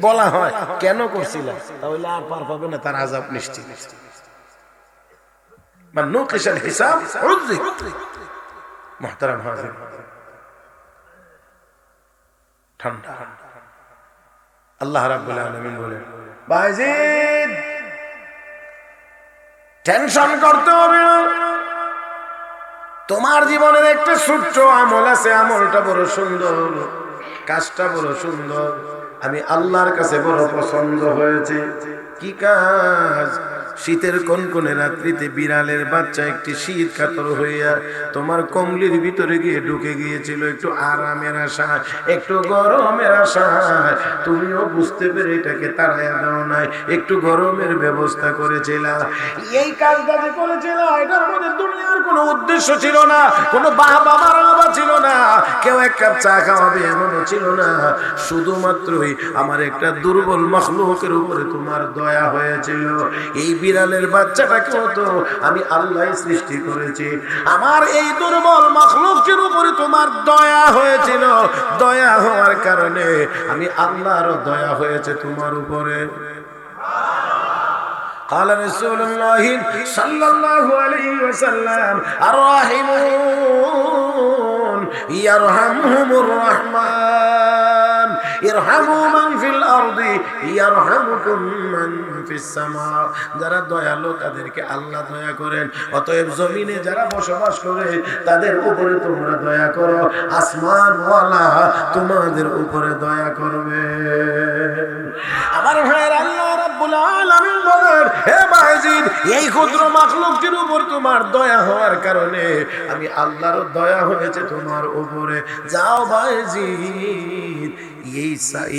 বলা হয় কেন করছিলা, তাহলে আর পার পাবে না, তার আযাব নিশ্চিত। মান নুকিশাল হিসাব উযদিব। মুহতারাম হাজির, ঠান্ডা। আল্লাহ রাব্বুল আলামিন বলেন ভাইজিদ টেনশন করতে হবে না, তোমার জীবনের একটা ছোট্ট আমল আছে, আমলটা বড় সুন্দর, কাজটা বড় সুন্দর, আমি আল্লাহর কাছে বড় পছন্দ হয়েছে। কি কাজ? শীতের কনকনে রাত্রিতে বিড়ালের বাচ্চা একটি শীত কাতর হইয়া তোমার কমলির ভিতরে গিয়ে ঢুকে গিয়েছিল, একটু আরামের আশায়, একটু গরমের আশায়। তুমিও বুঝতে পেরে এটাকে তাড়াইয়া দাও নাই, একটু গরমের ব্যবস্থা করেছিলা। এই কাজটা যে করেছিল এটার মধ্যে দুনিয়ার কোনো উদ্দেশ্য ছিল না, কোনো বাবা মারা ছিল না, কেউ এক কাপ চা খাওয়াবে এমনও ছিল না, শুধুমাত্রই আমার একটা দুর্বল মখলুকের উপরে তোমার দয়া হয়েছিল। এই বিড়ালের বাচ্চাটাকেও তো আমি আল্লাহ সৃষ্টি করেছি, আমার এই দুর্বল মখলুকের উপরে তোমার দয়া হয়েছিল, দয়া হওয়ার কারণে আমি আল্লাহরও দয়া হয়েছে তোমার উপরে। قال رسول الله صلى الله عليه وسلم الراحمون يرحمهم الرحمن ارحموا من في الارض يرحمكم من في السماء। যারা দয়ালু তাদেরকে আল্লাহ দয়া করেন, অতএব জমিনে যারা বসবাস করে তাদের উপরে তোমরা দয়া করো, আসমানওয়ালা তোমাদের উপরে দয়া করবে। আমার ভাইয়ের আল্লাহ রাব্বুল আলামিন বলেন হে ভাইজিদ এই ক্ষুদ্র মাখলুকটির উপর তোমার দয়া হওয়ার কারণে আমি আল্লাহর দয়া হয়েছে তোমার উপরে। যাও ভাইজিদ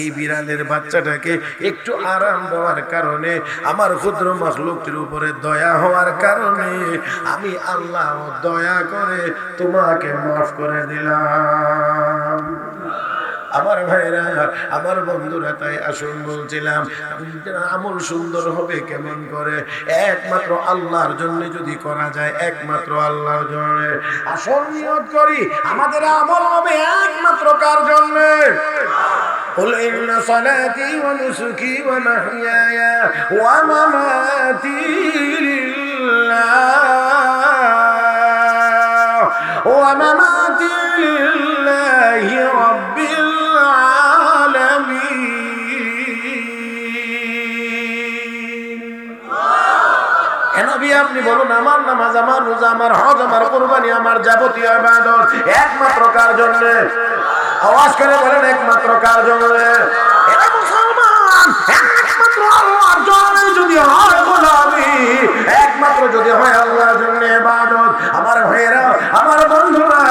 এই বিড়ালের বাচ্চাটাকে একটু আরাম দেওয়ার কারণে, আমার ক্ষুদ্র মাখলুকটির উপরে দয়া হওয়ার কারণে আমি আল্লাহ দয়া করে তোমাকে মাফ করে দিলাম। আমার ভাইরা, আমার বন্ধুরা, তাই আসুন বলছিলাম আমল সুন্দর হবে কেমন করে? একমাত্র আল্লাহর জন্য যদি করা যায়, একমাত্র আল্লাহর জন্য। আসল নিয়ত করি আমাদের আমল হবে একমাত্র কার জন্য? قل إن صلاتي ونسكي ومحياي ومماتي لله ومماتي لله رب আপনি বলুন আমার নামাজ, আমার রোজা, আমার হজ, আমার কুরবানি, আমার যাবতীয় ইবাদত একমাত্র কার জন্য? আওয়াজ করে বলেন একমাত্র কার জন্য? এরা মুসলমান একমাত্র আল্লাহর জন্য যদি হয় গোলামি, একমাত্র যদি হয় আল্লাহর জন্য ইবাদত, আমার ভাইয়েরা, আমার বন্ধুরা,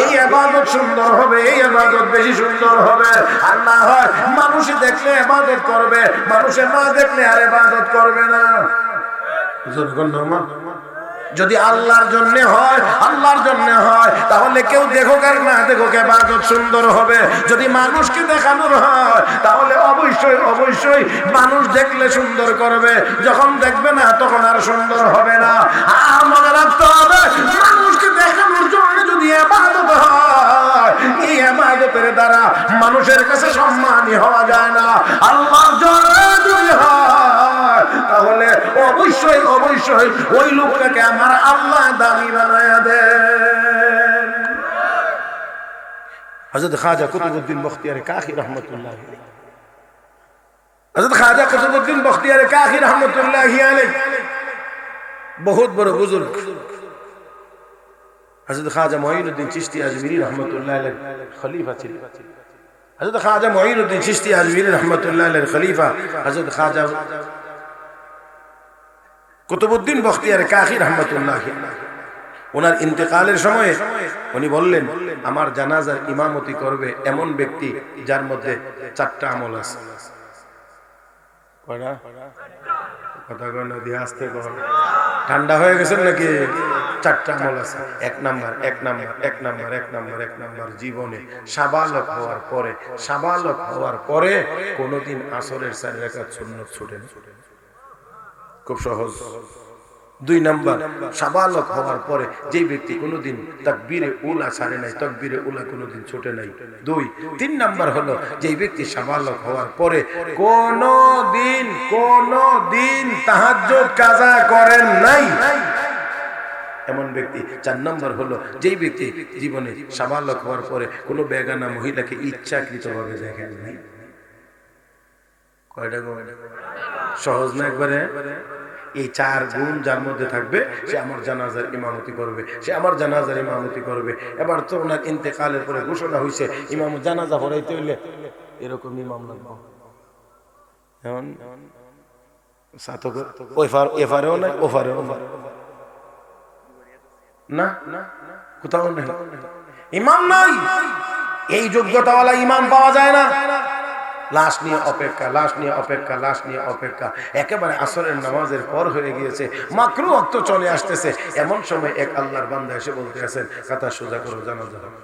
এই ইবাদত সুন্দর হবে, এই ইবাদত বেশি সুন্দর হবে। আর না হয় মানুষে দেখলে ইবাদত করবে, মানুষে না দেখলে আর ইবাদত করবে না। যদি আল্লাহর জন্য হয়, আল্লাহর জন্য হয়, তাহলে কেউ দেখুক আর না দেখুক ইবাদত সুন্দর হবে। যদি মানুষকে দেখানোর হয়, তাহলে অবশ্যই অবশ্যই মানুষ দেখলে সুন্দর করবে, যখন দেখবে না তখন আর সুন্দর হবে না। আর মনে রাখতে হবে, মানুষকে দেখানোর জন্য যদি ইবাদত হয়, এই ইবাদতের দ্বারা মানুষের কাছে সম্মানী হওয়া যায় না। আল্লাহর জন্য যদি হয়, তাহলে অবশ্যই অবশ্যই ওই লোকটাকে আমার আল্লাহ দামি বানায়া দেন। হযরত খাজা কুতুবউদ্দিন বখতিয়ার কাকি রহমাতুল্লাহ আলাইহি, হযরত খাজা কুতুবউদ্দিন বখতিয়ার কাকি রহমাতুল্লাহ আলাইহি বহুত বড় বুজুর্গ। হযরত খাজা মুঈনুদ্দিন চিশতি আজমিরি রহমাতুল্লাহ আলাইহি খলিফা ছিলেন। হযরত খাজা মুঈনুদ্দিন চিশতি আজমিরি রহমাতুল্লাহ আলাইহি খলিফা হযরত খাজা কুতুবউদ্দিন বখতিয়ার কাকি রহমাতুল্লাহ, ওনার ইন্তেকালের সময়ে উনি বললেন, আমার জানাজার ইমামতি করবে এমন ব্যক্তি যার মধ্যে 4টা আমল আছে। কথা কয় না, দিয়ে আসতে কর, ঠান্ডা হয়ে গেছেন নাকি? 4টা আমল আছে। 1 নাম্বার জীবনে সাবালক হওয়ার পরে, সাবালক হওয়ার পরে কোনোদিন আসরের 4 রাকাত সুন্নাত ছুটে না, খুব সহজ। 2 নাম্বার, সাবালক হওয়ার পরে যে ব্যক্তি কোনোদিন তাকবীরে উলা ছাড়ে নাই, তাকবীরে উলা কোনোদিন ছোটে নাই। 2। 3 নাম্বার হলো যে ব্যক্তি সাবালক হওয়ার পরে কোনোদিন তাহাজ্জুদ কাজা করেন নাই, এমন ব্যক্তি। 4 নাম্বার হলো যেই ব্যক্তি জীবনে সাবালক হওয়ার পরে কোনো বেগানা মহিলাকে ইচ্ছাকৃতভাবে দেখেন নাই। কয়টা গুণ? সহজ না একবারে? এই 4 গুণ যার মধ্যে থাকবে, সে আমার জানাজার ইমামতি করবে, সে আমার জানাজার ইমামতি করবে। এবার তো ওনার ইন্তেকালের পরে ঘোষণা হয়েছে, ইমাম জানাজা পড়াইতে হইলে এরকম ইমাম লাগবে। এখন এফারেও নাই, ওফারেও না, কোথাও নাই, ইমাম নাই। এই যোগ্যতাওয়ালা ইমাম পাওয়া যায় না। লাশ নিয়ে অপেক্ষা, লাশ নিয়ে অপেক্ষা, লাশ নিয়ে অপেক্ষা। একেবারে আসরের নামাজের পর হয়ে গিয়েছে, মাকরু ওয়াক্ত চলে আসতেছে। এমন সময় এক আল্লাহর বান্দা এসে বলতে আছেন, কাতা সোজা করো, জানাজা হবে।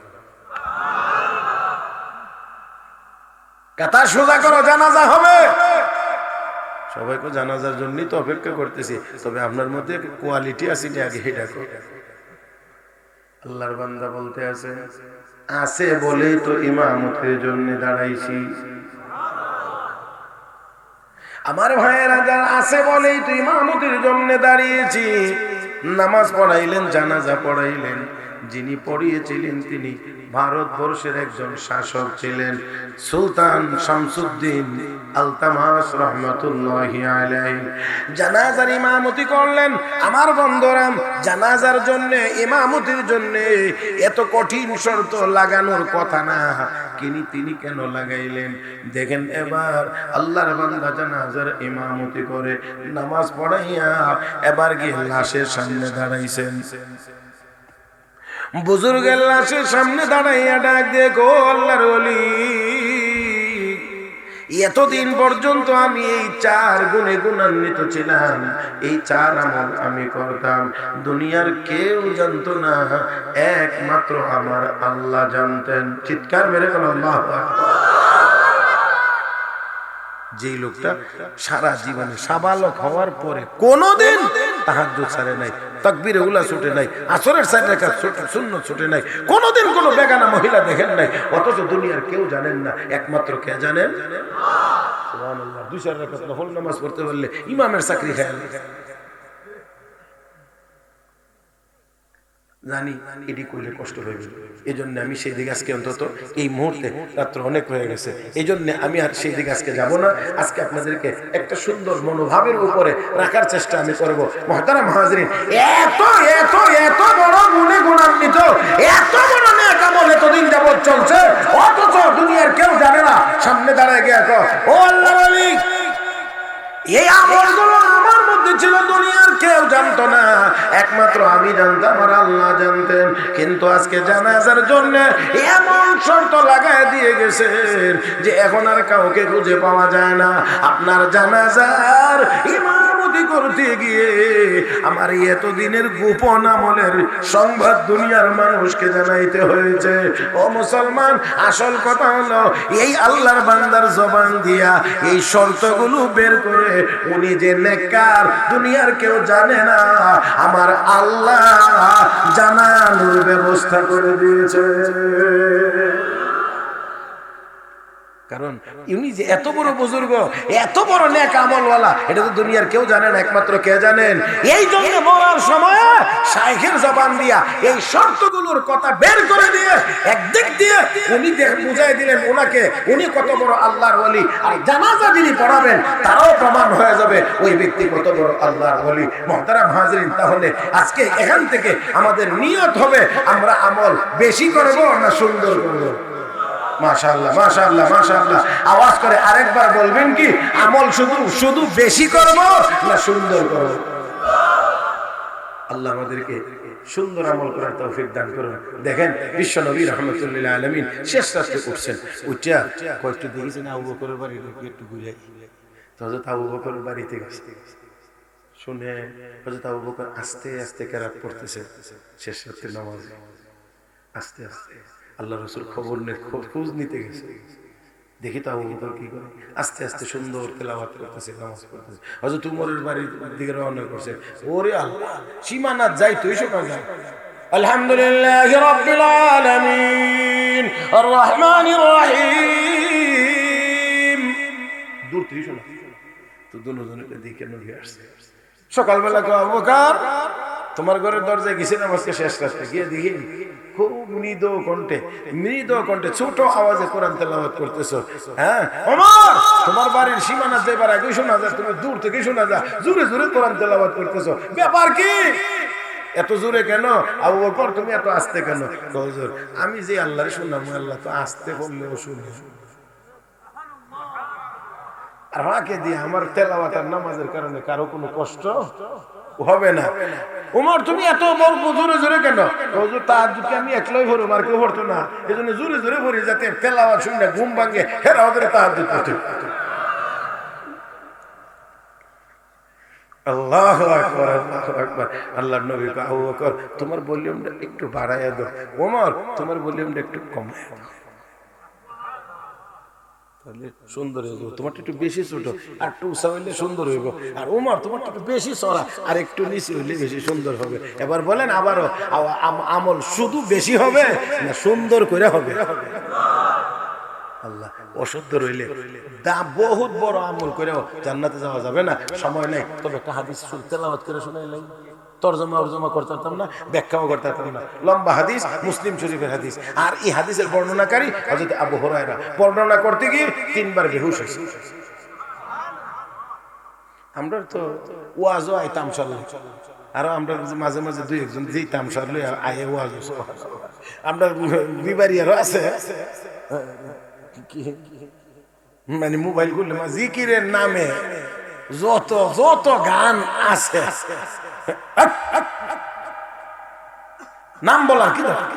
কাতা সোজা করো, জানাজা হবে। সবাইকে জানাজার জন্যই তো অপেক্ষা করতেছি, তবে আপনার মধ্যে কোয়ালিটি আছে আগে হেডা করো। আল্লাহর বান্দা বলতে আছে বলেই তো ইমামতের জন্য দাঁড়াইছি। আমার ভাইয়েরা, যারা আছে বলেই তো ইমামতির জন্য দাঁড়িয়েছি। নামাজ পড়াইলেন, জানাজা পড়াইলেন। যিনি পড়িয়েছিলেন তিনি ভারতবর্ষের একজন শাসক ছিলেন, সুলতান শামসুদ্দিন আলতামাস রহমাতুল্লাহি আলাইহি। জানাজার ইমামতি করলেন। আমার বন্ধুরা, জানাজার জন্য, ইমামতির জন্য এত কঠিন শর্ত লাগানোর কথা না, তিনি কেন লাগাইলেন দেখেন। এবার আল্লাহর বান্দা জানাজার ইমামতি করে নামাজ পড়াইয়া এবার গিয়ে লাশের সামনে দাঁড়াইছেন। বুজুর্গের লাশের সামনে দাঁড়াইয়া ডাক দিয়ে, গো আল্লাহর ওলি, এতদিন পর্যন্ত আমি এই 4 গুণে গুণান্বিত ছিলাম, এই 4 আমল আমি করতাম, দুনিয়ার কেউ জানতো না, একমাত্র আমার আল্লাহ জানতেন। চিৎকার মেরে বলো আল্লাহু আকবার। যেই লোকটা সারা জীবনে সাবালক হওয়ার পরে কোনোদিন তাহাজ্জুদ ছাড়ে নাই, তাকবীরে উলা ছুটে নাই, আসরের 4 রাকাত সুন্নাত ছুটে নাই, কোনোদিন কোনো বেগানা মহিলা দেখেন নাই, অথচ দুনিয়ার কেউ জানেন না, একমাত্র কে জানেন? সুবহানাল্লাহ। 2-4 রাকাত নফল নামাজ পড়তে পারলে ইমামের চাকরি খায়। জানি এটি করলে কষ্ট হয়ে যাবে, এই জন্য আমি সেই দিকে আজকে, অন্তত এই মুহূর্তে রাত্র অনেক হয়ে গেছে, এই জন্য আমি আর সেই দিকে আজকে যাব না। আজকে আপনাদেরকে একটা সুন্দর মনোভাবের উপরে রাখার চেষ্টা আমি করব। মুহতারাম হাজরিন, এত এত এত বড় গুণে গুণান্বিত, এত বড় নেক আমল এতদিন যাবত চলছে, অথচ দুনিয়ার কেউ জানে না। সামনে দাঁড়ায় গিয়ে ও আল্লাহর ওলি, এই আমলগুলো আমার মধ্যে ছিল, দুনিয়ার কেউ জানতো না, একমাত্র আমি জানতাম আর আল্লাহ জানতেন। কিন্তু আজকে জানাজার জন্য এমন শর্ত লাগায় দিয়ে গেছেন যে এখন আর কাউকে খুঁজে পাওয়া যায় না। আপনার জানাজার ইমামতি করতে গিয়ে আমার এতদিনের গোপন আমলের সংবাদ দুনিয়ার মানুষকে জানাইতে হয়েছে। ও মুসলমান, আসল কথা হলো এই আল্লাহর বান্দার জবান দিয়া এই শর্তগুলো বের করে উনি যে নেককার দুনিয়ার কেউ জানে না, আমার আল্লাহ জানানোর ব্যবস্থা করে দিয়েছে। কারণ উনি যে এত বড় বুজুর্গ, এত বড় নেক আমলওয়ালা, এটা তো দুনিয়ার কেউ জানে না, একমাত্র কে জানেন? এই জন্য মরার সময় শাইখের জবান দিয়া এই শর্তগুলোর কথা বের করে দিয়ে একদিক দিয়ে উনি বুঝাই দিলেন ওনাকে উনি কত বড় আল্লাহর ওলি, আর জানাজা যিনি পড়াবেন তারাও প্রমাণ হয়ে যাবে ওই ব্যক্তি কত বড় আল্লাহর ওলি। মুহতারাম হাজরিন, তাহলে আজকে এখান থেকে আমাদের নিয়ত হবে আমরা আমল বেশি করব না সুন্দর করব? মাশাআল্লাহ, মাশাআল্লাহ, মাশাআল্লাহ। আওয়াজ করে আরেকবার বলবেন কি, আমল শুধু বেশি করব না সুন্দর করব? আল্লাহ আমাদেরকে সুন্দর আমল করার তৌফিক দান করুন। দেখেন বিশ্ব নবী রাহমাতুল্লিল আলামিন শেষ রাতে উঠছেন, উঠা কয়েকটু দেখেছেন আবু বকরের বাড়ি একটু ঘুরে, তো হযরত আবু বকরের বাড়িতে গেছে, শুনে হযরত আবু বকর আস্তে আস্তে কেরাত পড়তেছে শেষ রাতের নামাজে। আস্তে আস্তে আল্লাহ রাসূল খোঁজ নিতে গেছে, দেখি তো আবু বকর কি করে, আস্তে আস্তে সুন্দর তেলাওয়াত করতেছে, নামাজ পড়তেছে। হযরত উমরের বাড়ির দিকে রওনা করছে। ওরে আল্লাহ, সীমানা যাই তুই সকাল যায়। আলহামদুলিল্লাহি রাব্বিল আলামিন আর রহমানির রহিম, দূর তুই শোনা তো দুজনের দিকে নবী আসছে। সকালবেলা কো আবু বকর তোমার ঘরের দরজায় গেছিলাম আজকে শেষ রাতে, গিয়ে দেখি খুব মৃদু কণ্ঠে ছোট আওয়াজে কোরআন তেলাওয়াত করতেছো। হ্যাঁ ওমর, তোমার বাড়ির সীমানা যেবার আগে শোনা যায়, তুমি দূর থেকে শোনা যায় জোরে জোরে কোরআন তেলাওয়াত করতেছো, ব্যাপার কি? এত জোরে কেন? আবু বকর তুমি এত আস্তে কেন? হুজুর আমি যে আল্লাহর শুনলাম, আল্লাহ তো আস্তে বললেও শুনে, আর আমাকে দিয়ে আমার তেলাওয়াত আর নামাজের কারণে কারো কোনো কষ্ট হবে না। ওমর তুমি এত জোরে জোরে কেন? হুজুর তাহাজ্জুদ আমি একলাই পড়ি, আর কেউ পড়তো না, এজন্য জোরে জোরে পড়ি যাতে তেলাওয়াত শুনে ঘুম ভাঙে, হেরা ওদের তাহাজ্জুদ পড়তে। আল্লাহু আকবার, আল্লাহু আকবার। আল্লাহর নবী আবু বকর তোমার ভলিউমটা একটু বাড়ায়া দাও, ওমর তোমার ভলিউমটা একটু কমায়া দাও, তাহলে সুন্দর হইব। তোমারটা একটু বেশি ছোট, আর একটু উঁচা হইলে সুন্দর হইব। আর ওমর তোমারটা একটু বেশি চড়া, আর একটু নিচে হইলে বেশি সুন্দর হবে। এবার বলেন আবারও, আমল শুধু বেশি হবে না সুন্দর করে হবে? আল্লাহ, অসুন্দর হইলে বহুত বড় আমল করেও জান্নাতে যাওয়া যাবে না, সময় নেই। তবে একটা হাদিস তেলাওয়াত করে শোনাইলাম, তরজমা করতে পারতাম না, ব্যাখ্যাও করতে পারতাম না, লম্বা হাদিস, মুসলিম শরীফের হাদিস। আর এই হাদিসের বর্ণনাকারী হযরত আবু হুরায়রা, বর্ণনা করতে গিয়ে 3 বার বেহুশ হয়েছে। আমরা তো ওয়াজও আই তামশাল, আরো আমরা মাঝে মাঝে 2-1 যেই তামশাল আয়ে ওয়াজ, আমরা বিবারি আরো আছে, মানে মোবাইল করলে জিকিরের নামে যত গান আছে, নাম বলার কি দরকার?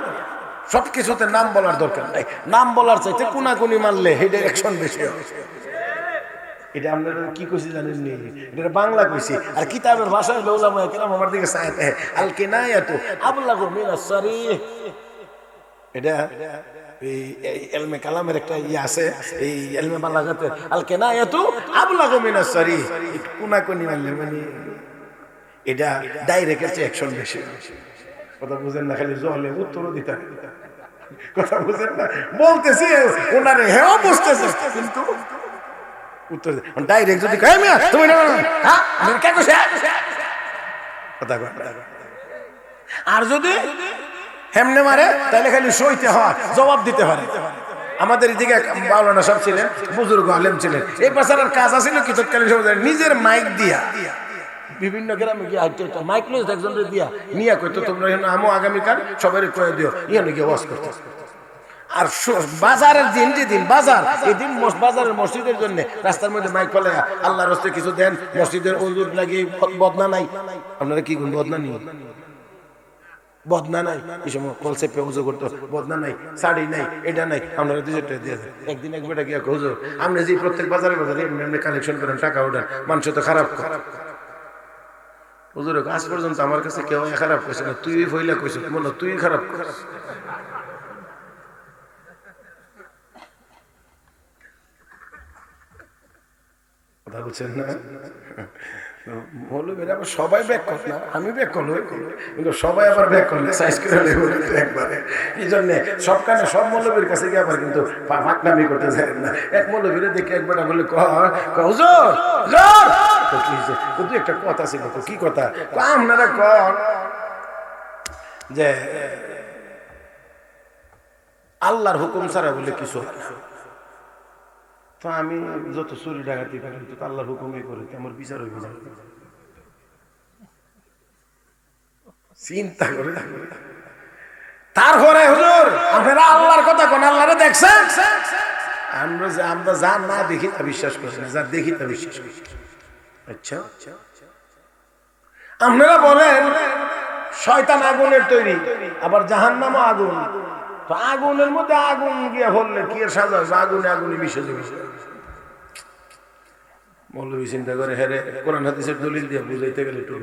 সবকিছুতে নাম বলার দরকার নাই, নাম বলার চাইতে কোনাকুনি মারলে এটা অ্যাকশন বেশি হবে। এটা আমরা কি কইছি জানেন নি? এটা বাংলা কইছি, আর কিতাবের ভাষা হলো উলামায়ে কেরাম আমার দিকে চাইতে আল কিনায়াতু আবলাগু মিনাস সারিহ। এটা এই ইলমে কালামের একটা আছে, এই ইলমে বালাগাতে আল কিনায়াতু আবলাগু মিনাস সারিহ, কোনাকুনি মারলে মানে এটা ডাইরেক্ট অ্যাকশন বেশি। কথা বুঝেন না, খালি জলে উত্তরও দিতে, কথা বুঝেন না, বলতেছি ওনারে হেও বুঝতেছে কিন্তু উত্তর ডাইরেক্ট যদি কয় মিয়া তুমি না হ্যাঁ আমি কে কইছে কথা কয়, আর যদি হেমনে মারে তাহলে খালি সইতে হয়, জবাব দিতে হয়। আমাদের এদিকে মাওলানা সাহেব ছিলেন, বুজুর্গ আলেম ছিলেন, এই পাশার কাজ আছিল কি তৎকালীন সময় নিজের মাইক দিয়া বিভিন্ন গ্রামে গিয়ে একটা মাইক লইছে একজনের দিয়া নিয়া কইতো তোমরা আমো আগামীকাল সবাই কয়ে দিও ইয়ানে গিয়ে ওয়াজ করতে। আর বাজারের দিন যেদিন বাজার এই দিন বাজারের মসজিদের জন্য রাস্তার মধ্যে মাইক ফেলে আল্লাহর রাস্তায় কিছু দেন, মসজিদের ওজুর লাগি বদনা নাই। আপনারা কি গুণ বদনা নিয়ে বদনা নাই, এই সময় কল চেপে উজু করতো, বদনা নাই, শাড়ি নাই, এটা নাই, আপনারা 200 টাকা দিয়ে দেন। একদিন এক বেটা গিয়া হুজুর আপনি যে প্রত্যেক বাজারে বাজারে এমনি কালেকশন করেন, টাকা ওঠান, মানুষ তো খারাপ হুজুর আজ পর্যন্ত আমার কাছে কেউ খারাপ কইছে না, তুই ফইলা কইছ মনে তুই খারাপ করিস। কথা বলছেন না? মৌলবীরা আবার সবাই ব্যাক কর না, আমি ব্যাক করলো কিন্তু সবাই আবার ব্যাক করলে সাইজ করে একবারে। এই জন্য সব কানে সব মৌলবীর কাছে গিয়ে আবার কিন্তু ফাঁকনামি করতে চাই না। এক মৌলবীরে দেখে একবার বলে হুজুর একটা কথা ছিল, কি কথা? আপনারা কন যে আল্লাহর হুকুম ছাড়া বলে কিছু হয় না। তো আমি যত চুরি ডাকাতি করি তো আল্লাহর হুকুমই করি, আমার বিচার হইব না। চিন্তা করে তারপরে হুজুর আপনারা আল্লাহর কথা কোন আল্লাহরে দেখছেন? আমরা যা না দেখি তা বিশ্বাস করি না, যা দেখি তা বিশ্বাস করি। আচ্ছা আপনারা বলেন শয়তান আগুনের তৈরি, আবার জাহান্নামও আগুন, তো আগুনের মধ্যে আগুন গিয়া বললে কি এর সাজা হবে? আগুনে আগুনে মিশে যাবে। মৌলবী চিন্তা করে হেরে কোরআন হাদিসের দলিল দিয়ে বুঝাইতে গেলে একটু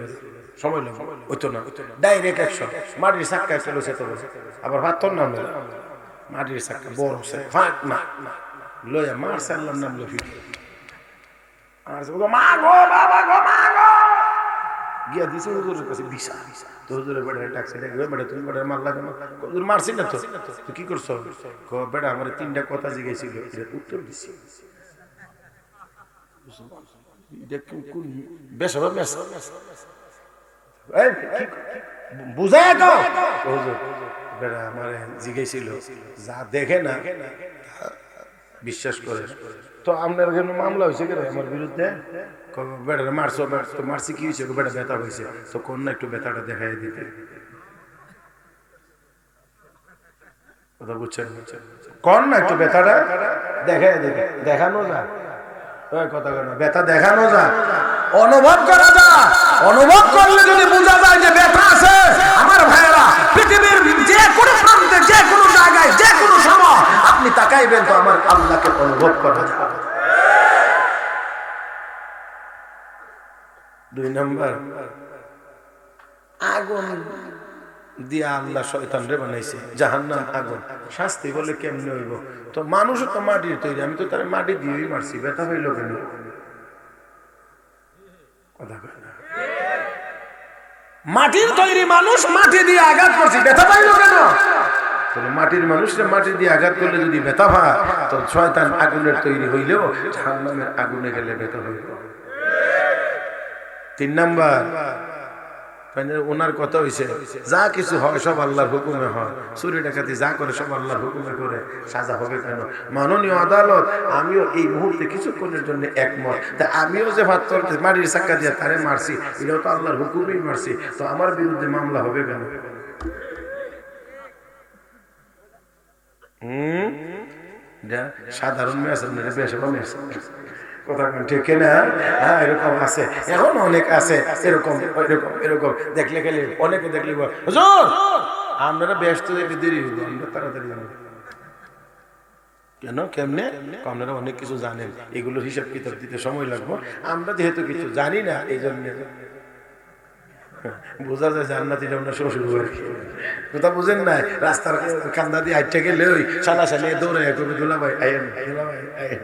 সময় লাগবে, হইতো না ডাইরেক্ট 100 মাটির চাক্কা চলো সেতে বসে, আবার পাথর নাম মাটির চাক্কা বড় ফাঁক না লইয়া মার সাল্লাম নাম লো ফিট আর মা গো বাবা গো মা গো গিয়া দিছে হুজুরের কাছে বিশা। তো হুজুরের বেটা ডাকছে, দেখবে বেটা তুমি বেটা মারলা কেন? হুজুর মারছি না তো। তো কি করছো? বেটা আমার 3টা কথা জিজ্ঞাসিল, এর উত্তর দিছি। বুঝায় তো হুজুর বেটা আমার জিজ্ঞাসিল, যা দেখে না বিশ্বাস করে। তো আপনার মামলা হয়েছে কেন আমার বিরুদ্ধে? বেটা মারছো, মারছি কি হয়েছে? বেটা ব্যথা হয়েছে। তো কোন না একটু ব্যথাটা দেখাই দিতে। কথা বুঝছেন? কোন না একটু ব্যথাটা দেখাই দিতে, দেখানো যায় কথা না, ব্যথা দেখানো যায়, অনুভব করা যায়। অনুভব করলে যদি বোঝা যায় যে ব্যথা আছে, আমার ভাইয়েরা পৃথিবীর যে কোনো প্রান্তে যে কোনো জায়গায় যে কোনো সময় আপনি তাকাইবেন তো আমার আল্লাহকে অনুভব করা যায়। 2 নাম্বার আগুন দিয়া আল্লাহ শয়তানরে বানাইছে, জাহান্নাম আগুন। শাস্তি বলে কেমনে হইব? তো মানুষও তো মাটির তৈরি, আমি তো তার মাটি দিয়েই মারছি, ব্যথা হইল কেন? কথা কয় না। মাটির তৈরি মানুষ, মাটি দিয়ে আঘাত করছি, ব্যথা পাইল কেন? মাটির মানুষরা মাটি দিয়ে আঘাত করলে যদি ব্যথা পায়, তো শয়তান আগুনের তৈরি হইলেও জাহান্নামের আগুনে গেলে ব্যথা হইব। 3 নাম্বার ওনার কথা হইছে যা কিছু হয় সব আল্লাহর হুকুমে হয়, চুরি ডাকাতি যা করে সব আল্লাহর হুকুমে করে, সাজা হবে কেন? মাননীয় আদালত, আমিও এই মুহূর্তে কিছুক্ষণের জন্য একমত, তা আমিও যে পাথর মাটির চাক্কা দিয়ে তারে মারছি, এটাও তো আল্লাহর হুকুমেই মারছি, তো আমার বিরুদ্ধে মামলা হবে কেন? সাধারণ মেয়েছে কথা ঠিক না? হ্যাঁ এরকম আছে, এখন অনেক আছে এরকম এরকম এরকম দেখলে গেলে অনেকে দেখলে হুজুর আপনারা ব্যস্ত একটু দেরি হইব, আমরা তাড়াতাড়ি জানবো কেন কেমনে? আপনারা অনেক কিছু জানেন, এগুলোর হিসাব কিতাব দিতে সময় লাগবে, আমরা যেহেতু কিছু জানি না এই জন্য বোঝা যায় জান্নাতীরা আমরা শ্বশুর বাড়ি কথা বুঝেন না, রাস্তার কান্দা দিয়ে হাইটে গেলে ওই সালা সালি দৌড়ে করবে দুলাভাই আয়েন দুলাভাই আয়েন,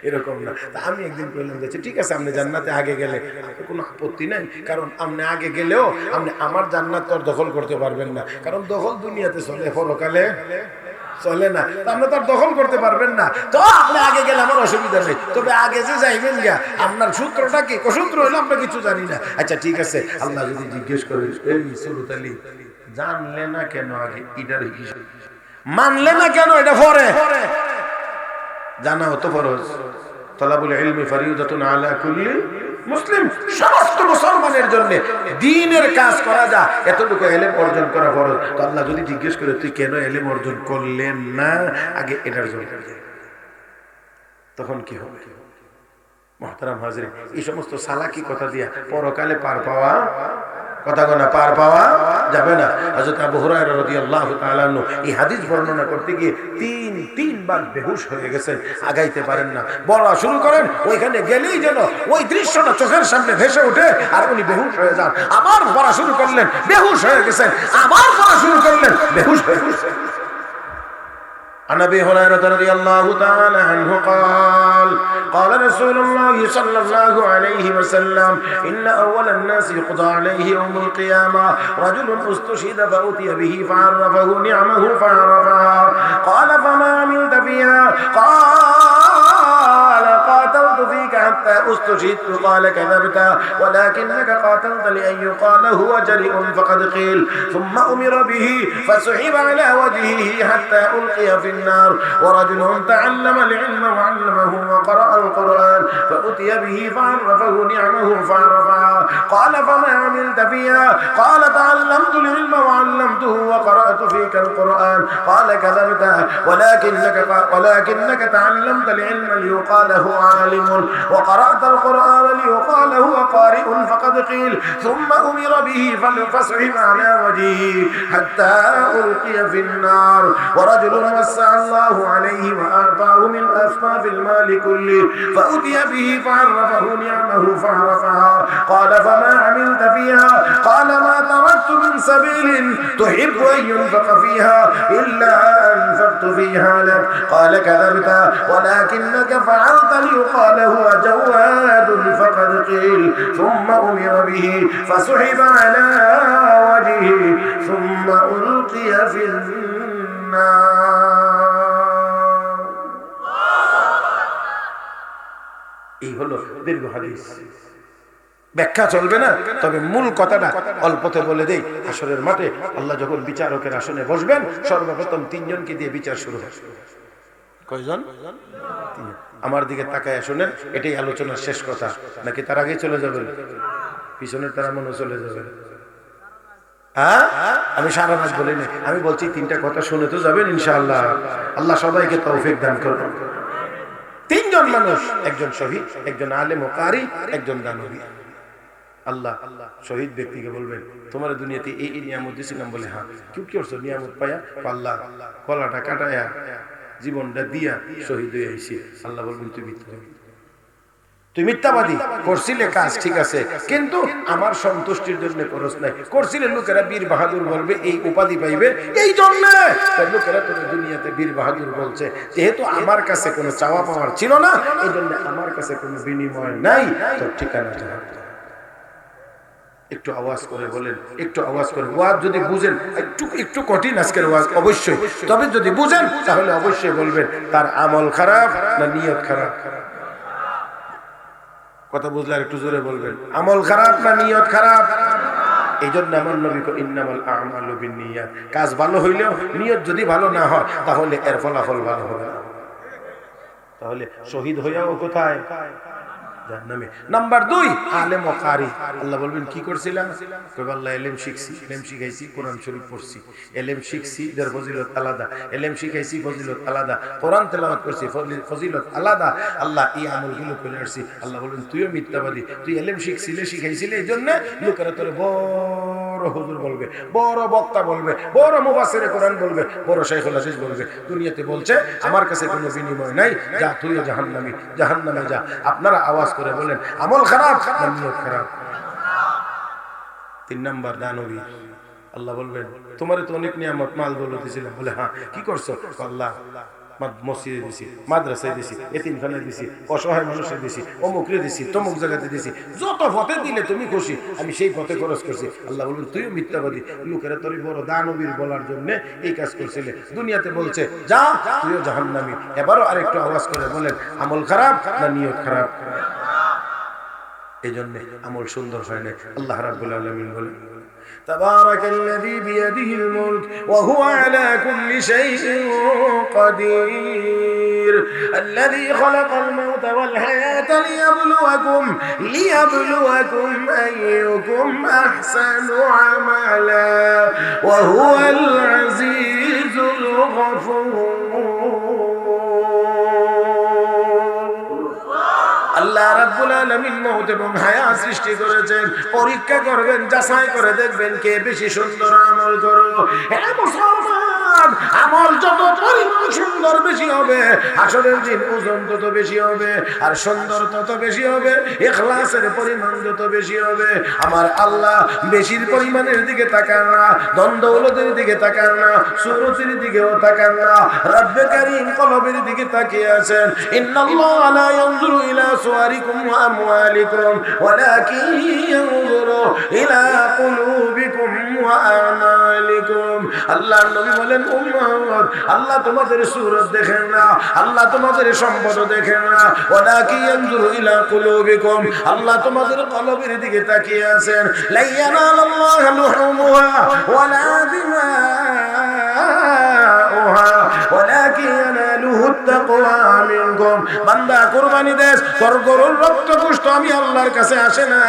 এরকম না। আমি একদিন বললাম যে ঠিক আছে আপনি জান্নাতে আগে গেলে কোনো আপত্তি নাই, কারণ আপনি আগে গেলেও আপনি আমার জান্নাত তো দখল করতে পারবেন না, কারণ দখল দুনিয়াতে চলে, পরকালে চলে না, আপনি তো দখল করতে পারবেন না, তো আপনি আগে গেলে আমার অসুবিধা নেই, তবে আগে যে যাইবেন গিয়া আপনার সূত্রটা কি সূত্র হইলো আমরা কিছু জানি না। আচ্ছা ঠিক আছে, আল্লাহ যদি জিজ্ঞেস করে এই সুরত আলী জানলে না কেন আগে এটার হিসাব, মানলে না কেন এটা পরে, জানা হতো ফরজ, তালাবুল ইলমি ফরিদাতুন আলা কুল্লি মুসলিম সমস্ত মুসলমানের জন্য দ্বীনের কাজ করা যায়, এতটুকু ইলম অর্জন করা ফরজ। তো আল্লাহ যদি জিজ্ঞেস করে তুই কেন ইলম অর্জন করলেন না আগে এটার জন্য, তখন কি হবে? মুহতারাম হাজির, এই সমস্ত সালাকি কথা দিয়া পরকালে পার পাওয়া কথা গোনা পার পাওয়া যাবে না। হযরত আবু হুরায়রা রাদিয়াল্লাহু তাআলা আনহু এই হাদিস বর্ণনা করতে গিয়ে তিনবার বেহুশ হয়ে গেছেন, আগাইতে পারেন না। বলা শুরু করেন, ওইখানে গেলেই যেন ওই দৃশ্যটা চোখের সামনে ভেসে ওঠে আর উনি বেহুশ হয়ে যান। আবার পড়া শুরু করলেন, বেহুশ হয়ে গেছেন। আবার পড়া শুরু করলেন, বেহুশ হয়ে গেছেন। عن ابي هريره رضي الله تعالى عنه قال قال رسول الله صلى الله عليه وسلم ان اول الناس يقضى عليه يوم القيامه رجل استشهد فاتي به فعرفه نعمه فعرفها قال فما عملت فيها قال قاتلت فيك حتى استشهدت قال كذبت ولكنك قاتلت لان يقال هو جريء فقد قيل ثم امر به فسحب على وجهه حتى القي في النار ورجل تعلم العلم وعلمه وقرأ القرآن فأتي به فعرفه نعمه فعرفها قال فما عملت فيها قال تعلمت العلم وعلمته وقرأت فيك القرآن قال كذبت ولكنك تعلمت العلم ليقال هو عالم وقرأت القرآن ليقال هو قارئ فقد قيل ثم أمر به فسحب على وجهه حتى ألقي في النار ورجل وسع الله عليه وأعطاه من أصناف المال كله فأتي به فعرفه نعمه فعرفها قال فما عملت فيها قال ما تركت من سبيل تحب أن ينفق فيها إلا أنفقت فيها لك قال كذبت ولكنك فعلت ليقال هو جواد فقد قيل ثم أمر به فسحب على وجهه ثم ألقي في النار এই হলো দীর্ঘ হাদিস। ব্যাখ্যা চলবে না, তবে মূল কথাটা অল্পতে বলে দেই। হাসরের মাঠে আল্লাহ যখন বিচারকের আসনে বসবেন, সর্বপ্রথম তিনজনকে দিয়ে বিচার শুরু হবে। কয়জন? আমার দিকে তাকায় শুনেন, এটাই আলোচনার শেষ কথা, নাকি তার আগে চলে যাবেন? পিছনের তারা মনে চলে যাবেন। আমি সারা রাত বলিনি, আমি বলছি তিনটা কথা শুনে তো যাবেন ইনশাআল্লাহ। আল্লাহ সবাইকে তৌফিক দান করুন। তিনজন মানুষ, একজন শহীদ, একজন আলেম ও কারি, একজন দানবী। আল্লাহ শহীদ ব্যক্তিকে বলবেন, তোমার দুনিয়াতে এই নিয়ামত দিয়েছিলাম, বলে হ্যাঁ। কি করছো নিয়ামত পাইয়া? আল্লাহ কলাটা কাটায়া জীবনটা দিয়া শহীদ হয়ে আইছি। আল্লাহ বলবেন তুই মিথ্যাবাদী, করছিলে কাজ ঠিক আছে, কিন্তু আমার সন্তুষ্টির জন্য করস নাই। করছিলে লোকেরা বীর বাহাদুর বলবে, এই উপাধি পাইবে, এই জন্য লোকেরা তোকে দুনিয়াতে বীর বাহাদুর বলছে। যেহেতু আমার কাছে কোনো চাওয়া পাওয়ার ছিল না, এই জন্য আমার কাছে কোনো বিনিময় নাই, তোর ঠিকানাটা একটু আওয়াজ করে বলেন, একটু আওয়াজ করে। ওয়াজ যদি বুঝেন, একটু কঠিন আজকের ওয়াজ অবশ্যই, তবে যদি বুঝেন তাহলে অবশ্যই বলবেন তার আমল খারাপ না নিয়ত খারাপ। কথা বুঝলে আর একটু জোরে বলবেন, আমল খারাপ না নিয়ত খারাপ। এই জন্য আমার নবী কো ইন্নামাল আ'মালু বিন্নিয়াত, কাজ ভালো হইলেও নিয়ত যদি ভালো না হয় তাহলে এর ফলাফল ভালো হবে না। তাহলে শহীদ হইয়াও কোথায়? জাহান্নামে। নাম্বার 2, আলেম ও কারি। আল্লাহ বলবেন কি করছিলাম? কইবে আল্লাহ ইলম শিখছি, ইলম শিখাইছি, কোরআন শরীফ পড়ছি। ইলম শিখছি, এর ফজিলত আলাদা। ইলম শিখাইছি, ফজিলত আলাদা। কোরআন তেলাওয়াত করছি, ফজিলত আলাদা। আল্লাহ এই আমলগুলো করে আসছি। আল্লাহ বলবেন তুইও মিথ্যাবাদী, তুই ইলম শিখছিলে, শিখাইছিলে, এই জন্য লোকেরা তোরে বড় হুজুর বলবে, বড় বক্তা বলবে, বড় মুফাসসিরে কোরআন বলবে, বড় শাইখুল হাদিস বলবে। দুনিয়াতে বলছে আমার কাছে কোনো বিনিময় নাই, যা তুইও জাহান্নামী, জাহান্নামে যা। আপনারা আওয়াজ করে বলেন আমল খারাপ না নিয়ত খারাপ? 3 নাম্বার দানবী। আল্লাহ বলবেন তোমারে তো অনেক নিয়ামত মাল দৌলত দিয়েছিলাম, বলে হ্যাঁ। কি করছো? আল্লাহ মসজিদে দিছি, মাদ্রাসায় দিছি, এতিমখানায় দিছি, অসহায় মানুষের দিছি, অমুকরে দিছি, তমুক জায়গাতে দিছি, যত পথে দিলে তুমি খুশি, আমি সেই পথে খরচ করছি। আল্লাহ বলবেন তুইও মিথ্যাবাদী, লোকেরা তোর বড় দানবীর বলার জন্য এই কাজ করছিলে, দুনিয়াতে বলছে যা, তুইও জাহান্নামী। এবারও আরেকটু আওয়াজ করে বলেন আমল খারাপ না নিয়ত খারাপ? এই জন্য আমল সুন্দর হয় না। আল্লাহ রাব্বুল আলামিন বলেন তাবারাকাল্লাযী বিয়াদিহিল মুলক ওয়া হুয়া আলা কুল্লি শাইইন কাদির। بصير الذي خلق الموت والحياة ليبلوكم أيكم أحسن عملا وهو العزيز الغفور আল্লাহ রাব্বুল আলামিন মওত এবং হায়াত সৃষ্টি করেছেন পরীক্ষা করবেন যাচাই করে দেখবেন কে বেশি সুন্দর আমল করো হে মুসলমান আমল যত পরিমাণ সুন্দর বেশি হবে হাসরের দিন ওজন তত বেশি হবে আর সুন্দর তত বেশি হবে ইখলাসের পরিমাণ যত বেশি হবে আমার আল্লাহ বেশির পরিমাণের দিকে তাকান না ধন দৌলতের দিকে তাকান না সুরতের দিকেও তাকান না রব্বে কারীম কলবের দিকে তাকিয়ে আছেন ইন্নাল্লাহা লা ইয়ানজুরু ইলা সুওয়ারিকুম ওয়া আমওয়ালিকুম ওয়ালাকিন ইয়ানজুরু ইলা কুলুবিকুম ওয়া আমালিকুম আল্লাহ নবী বলেন উম্মত আল্লাহ তোমাদের সূরত দেখেন না আল্লাহ তোমাদের সম্পদ দেখেন না ওয়ালাকিন ইয়ানজুরু ইলা কুলুবিকুম আল্লাহ তোমাদের কলবের দিকে তাকিয়ে আছেন লা ইয়ানালাল্লাহু লুহুমুহা ওয়ালা দিমাউহা ওয়ালাকিন ইয়ানালুহু আত-তাকওয়া মিনকুম বান্দা কুরবানি দেস তোর গরুর রক্ত গোশত আমি আল্লাহর কাছে আসে না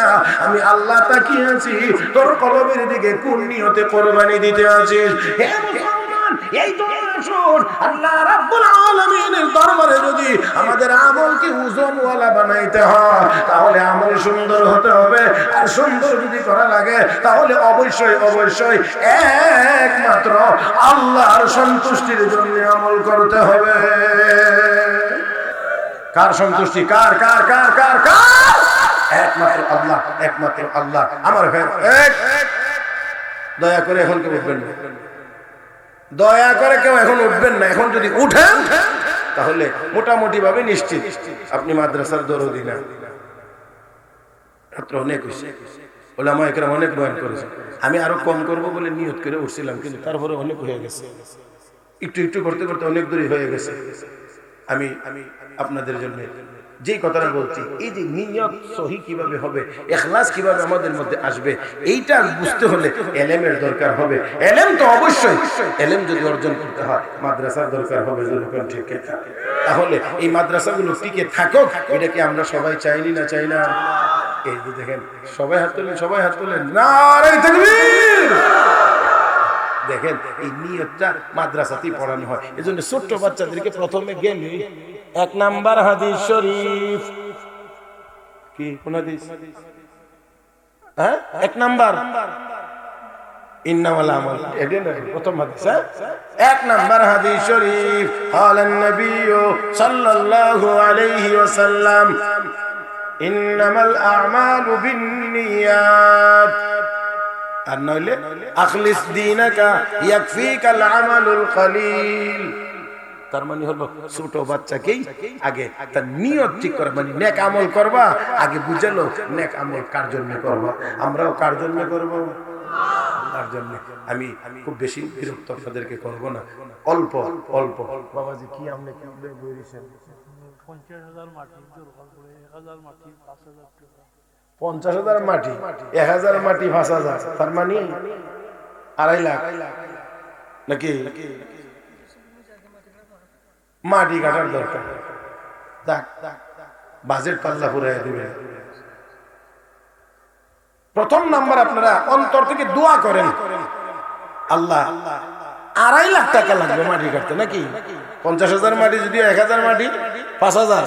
আমি আল্লাহ তাকিয়ে আছি তোর কলবের দিকে কোন নিয়তে কুরবানি দিতে আছিস হে মুসলমান এই তো আসুন আল্লাহ রাব্বুল আলামিনের দরবারে যদি আমাদের আমলকে ওজনওয়ালা বানাইতে হয় তাহলে আমল সুন্দর হতে হবে আর সুন্দর যদি করা লাগে তাহলে অবশ্যই অবশ্যই একমাত্র আল্লাহর সন্তুষ্টির জন্য আমল করতে হবে কার সন্তুষ্টি কার কার কার কার কার একমাত্র আল্লাহ আমার ভাই দয়া করে এখন কেউ উঠবেন না দয়া করে কেউ এখন উঠবেন না এখন যদি উঠেন তাহলে মোটামুটি ভাবে নিশ্চিত আপনি মাদ্রাসার দরদি না রাত্র অনেক হয়েছে ওলামা একরাম অনেক বয়ান করেছে আমি আরো কম করব বলে নিয়ত করে উঠছিলাম কিন্তু তারপরে অনেক হয়ে গেছে একটু একটু করতে করতে অনেক দূরই হয়ে গেছে আমি আপনাদের জন্য যে কথাটা বলছি এই যে নিয়ত সহি কিভাবে হবে ইখলাস কিভাবে আমাদের মধ্যে আসবে এইটা বুঝতে হলে ইলমের দরকার হবে ইলম তো অবশ্যই ইলম যদি অর্জন করতে হয় মাদ্রাসার দরকার হবে যখন ঠিক তাহলে এই মাদ্রাসাগুলো টিকে থাকুক এটা কি আমরা সবাই চাইনি না চাই না এই যে দেখেন সবাই হাত তোলেন নারে তাকবীর দেখেন এই নিয়তটা মাদ্রাসাতেই পড়ানো হয় এজন্য ছোট্ট বাচ্চাদেরকে প্রথমে গেলে 1 নাম্বার হাদিস শরীফ কি কোন হাদিস হ্যাঁ 1 নাম্বার ইন্নামাল আমাল এটা প্রথম হাদিস 1 নাম্বার হাদিস শরীফ قالن নবী সাল্লাল্লাহু আলাইহি ওয়াসাল্লাম ইন্নামাল আ'মালু বিন্নিয়াত আর নইলে আখলিস দীনাকা ইয়াকফিকাল আমালুল কলিল তার মানে হলো ছোট বাচ্চাকেই আগে তার নিয়ত ঠিক করা মানে নেক আমল করবা আগে বুঝালো নেক আমল কার জন্য করবা আমরাও কার জন্য করব আল্লাহর জন্য আমি খুব বেশি বিরক্ত আপনাদেরকে করব না অল্প অল্প বাবাজি কি আমনে কি বইছেন 50,000 মাটি দরকার পড়ে 1000 মাটি 5000 টাকা 50,000 মাটি 1000 মাটি 5000 তার মানে 2.5 লাখ নাকি মাটি কাটার দরকার দেখ বাজেট পাল্লা পুরাই দিবে প্রথম নাম্বার আপনারা অন্তর থেকে দোয়া করেন আল্লাহ 2.5 লাখ টাকা লাগবে মাটি কাটতে নাকি 50,000 মাটি যদি 1000 মাটি 5000